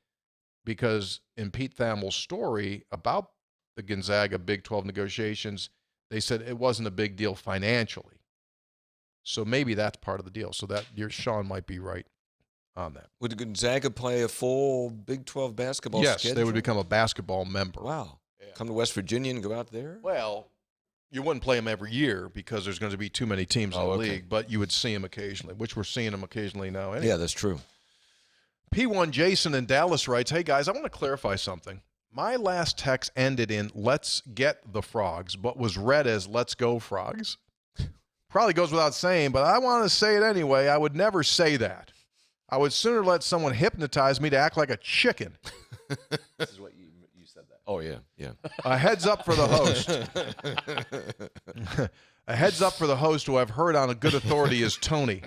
because in Pete Thamel's story about the Gonzaga Big 12 negotiations, they said it wasn't a big deal financially. So maybe that's part of the deal. So that Sean might be right on that. Would Gonzaga play a full Big 12 basketball Yes, schedule? they would become a basketball member. Wow. Come to West Virginia and go out there? Well, you wouldn't play them every year because there's going to be too many teams in the league, but you would see them occasionally, which we're seeing them occasionally now anyway. Yeah, that's true. P1 Jason in Dallas writes, hey, guys, I want to clarify something. My last text ended in let's get the frogs, but was read as let's go frogs. Probably goes without saying, but I want to say it anyway. I would never say that. I would sooner let someone hypnotize me to act like a chicken. This is what you said that. Oh, yeah, yeah. A heads up for the host. A heads up for the host, who I've heard on a good authority is Tony.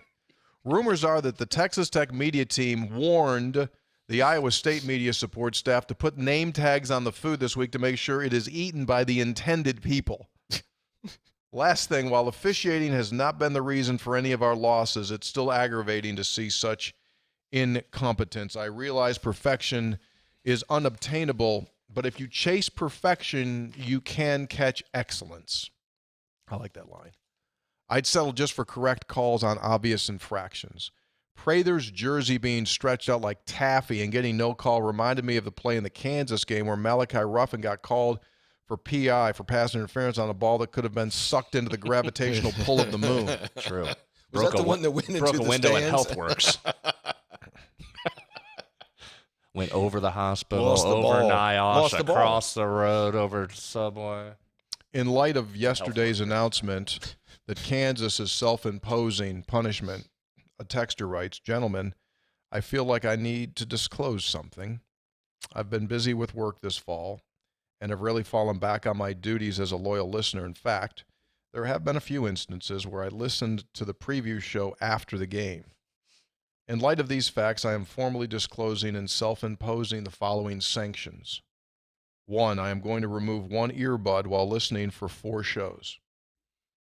Rumors are that the Texas Tech media team warned the Iowa State media support staff to put name tags on the food this week to make sure it is eaten by the intended people. Last thing, while officiating has not been the reason for any of our losses, it's still aggravating to see such incompetence. I realize perfection is unobtainable, but if you chase perfection, you can catch excellence. I like that line. I'd settle just for correct calls on obvious infractions. Prather's jersey being stretched out like taffy and getting no call reminded me of the play in the Kansas game where Malachi Ruffin got called for PI, for pass interference on a ball that could have been sucked into the gravitational pull of the moon. True. Was that the one that went into broke the a window stands? at HealthWorks. Went over the hospital, Lost the over ball. NIOSH, Lost the ball. across the road, over Subway. In light of yesterday's announcement that Kansas is self-imposing punishment, a texter writes, gentlemen, I feel like I need to disclose something. I've been busy with work this fall and have really fallen back on my duties as a loyal listener. In fact, there have been a few instances where I listened to the preview show after the game. In light of these facts, I am formally disclosing and self-imposing the following sanctions. 1, I am going to remove one earbud while listening for 4 shows.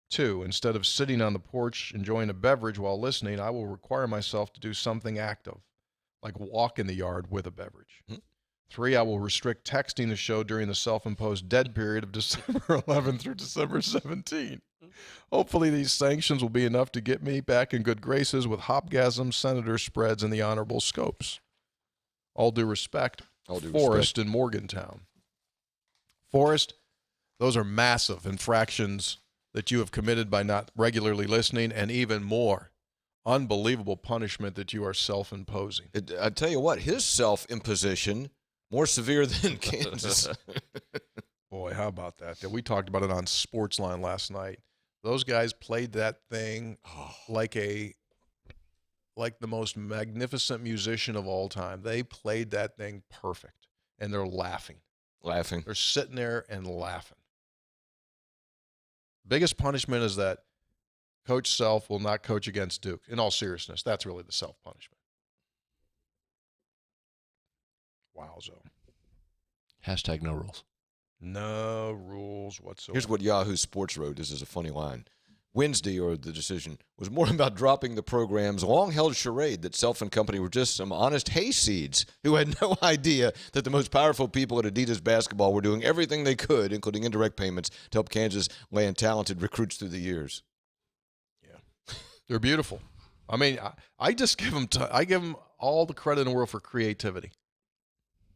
2, instead of sitting on the porch enjoying a beverage while listening, I will require myself to do something active, like walk in the yard with a beverage. 3, I will restrict texting the show during the self-imposed dead period of December 11 through December 17. Hopefully these sanctions will be enough to get me back in good graces with Hopgasm, Senator Spreads, and the Honorable Scopes. All due respect, Forrest in Morgantown. Forrest, those are massive infractions that you have committed by not regularly listening, and even more, unbelievable punishment that you are self-imposing. I tell you what, his self-imposition, more severe than Kansas. Boy, how about that? We talked about it on Sportsline last night. Those guys played that thing like the most magnificent musician of all time. They played that thing perfect, and they're laughing. They're sitting there and laughing. Biggest punishment is that Coach Self will not coach against Duke. In all seriousness, that's really the self-punishment. Wowzo. Hashtag no rules. No rules whatsoever. Here's what Yahoo Sports wrote. This is a funny line. Wednesday, or the decision, was more about dropping the program's long-held charade that Self and company were just some honest hayseeds who had no idea that the most powerful people at Adidas basketball were doing everything they could, including indirect payments, to help Kansas land talented recruits through the years. Yeah, they're beautiful. I mean, I just give them I give them all the credit in the world for creativity.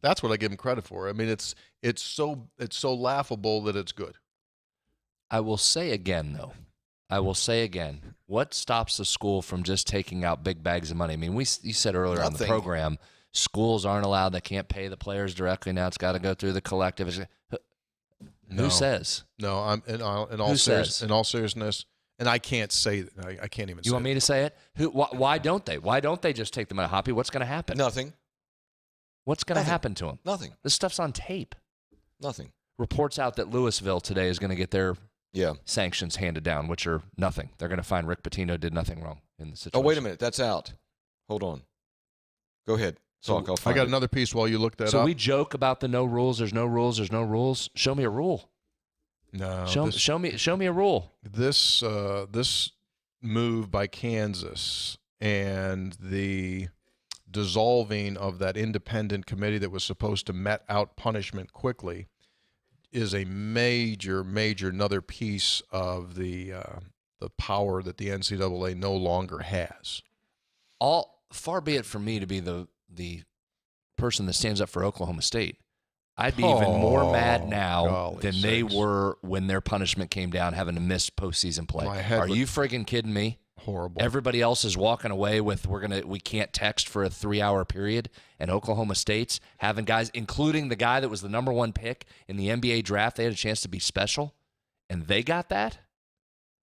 That's what I give them credit for. I mean, it's so laughable that it's good. I will say again, though. What stops the school from just taking out big bags of money? I mean, you said earlier on the program, schools aren't allowed. They can't pay the players directly now. It's got to go through the collective. Who says? No, I'm in all seriousness, and I can't say that. I can't even. You want me to say it? Why don't they? Why don't they just take them out? Hoppy, what's going to happen? Nothing. What's going to happen to them? Nothing. This stuff's on tape. Nothing. Reports out that Louisville today is going to get their sanctions handed down, which are nothing. They're going to find Rick Pitino did nothing wrong in the situation. Oh, wait a minute. That's out. Hold on. Go ahead. Talk. I got another piece while you look that up. So we joke about the no rules. There's no rules. There's no rules. Show me a rule. No. Show me a rule. This move by Kansas and the dissolving of that independent committee that was supposed to met out punishment quickly is a major another piece of the power that the NCAA no longer has. Far be it from me to be the person that stands up for Oklahoma State. I'd be even more mad now than they were when their punishment came down, having to miss postseason play. Are you friggin' kidding me? Horrible. Everybody else is walking away with we can't text for a 3-hour period, and Oklahoma State's having guys, including the guy that was the number 1 pick in the NBA draft, they had a chance to be special, and they got that?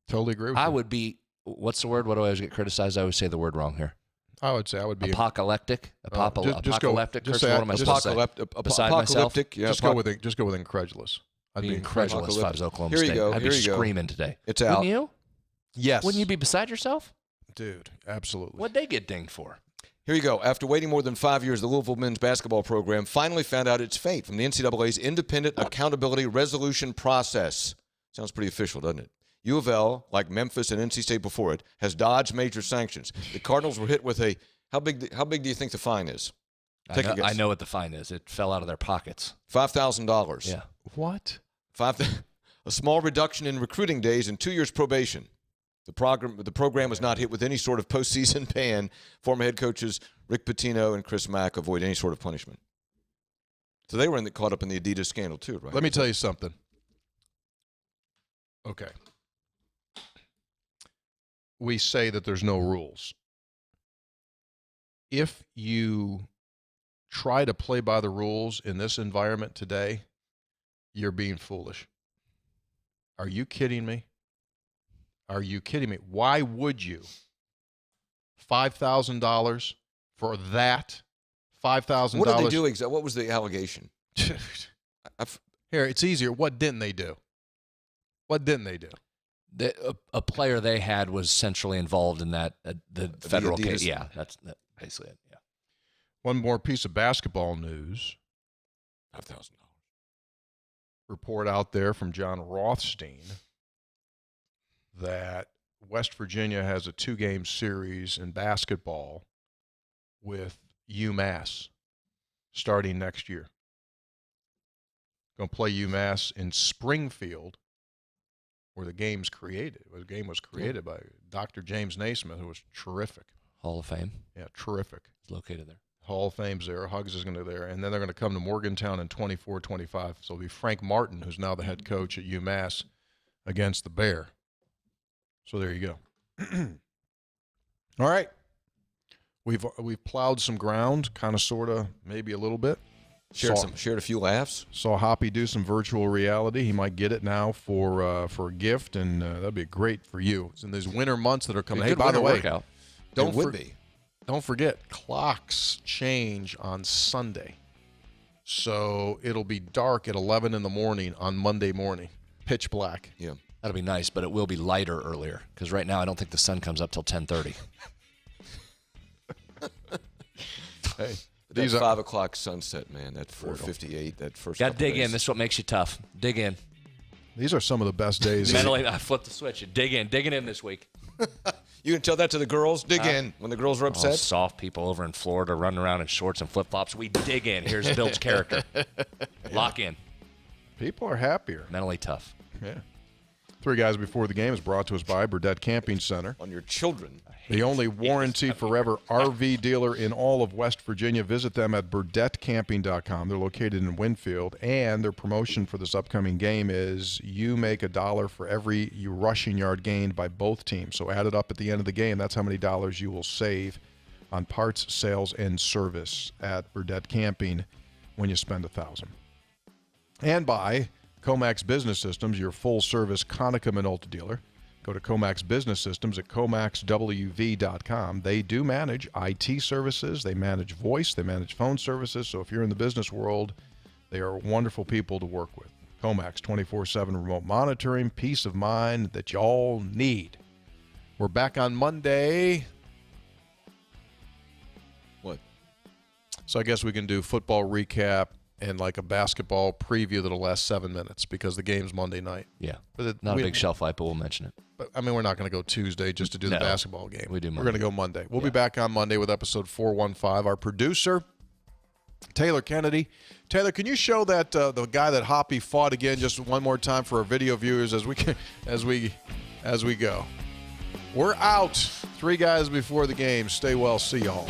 Totally agree with you. I would be, what's the word? What do I always get criticized? I always say the word wrong here. I would say I would be apocalyptic. Apocalyptic. Just what am I supposed to say? Beside myself. Yeah, just go with incredulous. I'd be incredulous if I was Oklahoma State. I'd be screaming today. It's out. Wouldn't you? Yes. Wouldn't you be beside yourself? Dude, absolutely. What'd they get dinged for? Here you go. After waiting more than 5 years, the Louisville men's basketball program finally found out its fate from the NCAA's Independent Accountability Resolution Process. Sounds pretty official, doesn't it? U of L, like Memphis and NC State before it, has dodged major sanctions. The Cardinals were hit with a how big do you think the fine is? I know what the fine is. It fell out of their pockets. $5,000. Yeah. What? A small reduction in recruiting days and 2 years probation. The program was not hit with any sort of postseason ban. Former head coaches Rick Pitino and Chris Mack avoid any sort of punishment. So they were caught up in the Adidas scandal too, right? Let me tell you something. Okay. We say that there's no rules. If you try to play by the rules in this environment today, you're being foolish. Are you kidding me? Are you kidding me? Why would you? $5,000 for that. $5,000. What did they do exactly? What was the allegation? Here, it's easier. What didn't they do? What didn't they do? A player they had was centrally involved in that the federal case. Adidas. Yeah, that's basically it. Yeah. One more piece of basketball news. $5,000. Report out there from John Rothstein that West Virginia has a 2-game series in basketball with UMass starting next year. Going to play UMass in Springfield, where the game's created. The game was created by Dr. James Naismith, who was terrific. Hall of Fame. Yeah, terrific. It's located there. Hall of Fame's there. Hugs is going to be there. And then they're going to come to Morgantown in 24-25. So it'll be Frank Martin, who's now the head coach at UMass, against the Bear. So there you go. All right. We've plowed some ground, kind of, sort of, maybe a little bit. Shared a few laughs. Saw Hoppy do some virtual reality. He might get it now for a gift, and that'd be great for you. It's in these winter months that are coming. Hey, by the way, workout. Don't forget, clocks change on Sunday. So it'll be dark at 11 in the morning on Monday morning. Pitch black. Yeah. That'll be nice, but it will be lighter earlier because right now I don't think the sun comes up till 10:30. Hey, That 5 o'clock sunset, man. That 4:58. That first. Got to dig days. in. This is what makes you tough. Dig in. These are some of the best days. Mentally, I flipped the switch. Dig in. Digging in this week. You can tell that to the girls. Dig in when the girls are upset. All soft people over in Florida running around in shorts and flip-flops. We dig in. Here's Bill's character. Lock in. People are happier. Mentally tough. Yeah. 3 Guys Before the Game is brought to us by Burdett Camping Center. On your children. The only warranty forever RV dealer in all of West Virginia. Visit them at burdettcamping.com. They're located in Winfield, and their promotion for this upcoming game is you make $1 for every rushing yard gained by both teams. So add it up at the end of the game. That's how many dollars you will save on parts, sales, and service at Burdett Camping when you spend $1,000. And by Comax Business Systems, your full-service Konica Minolta dealer. Go to Comax Business Systems at comaxwv.com. They do manage IT services. They manage voice. They manage phone services. So if you're in the business world, they are wonderful people to work with. Comax, 24/7 remote monitoring, peace of mind that you all need. We're back on Monday. What? So I guess we can do football recap and like a basketball preview that'll last 7 minutes because the game's Monday night. Yeah. But Not a big shelf life, but we'll mention it. But, I mean, we're not going to go Tuesday just to do the basketball game. We do Monday. We're going to go Monday. We'll be back on Monday with episode 415. Our producer, Taylor Kennedy. Taylor, can you show that the guy that Hoppy fought again just one more time for our video viewers as we go? We're out. 3 Guys Before the Game. Stay well. See y'all.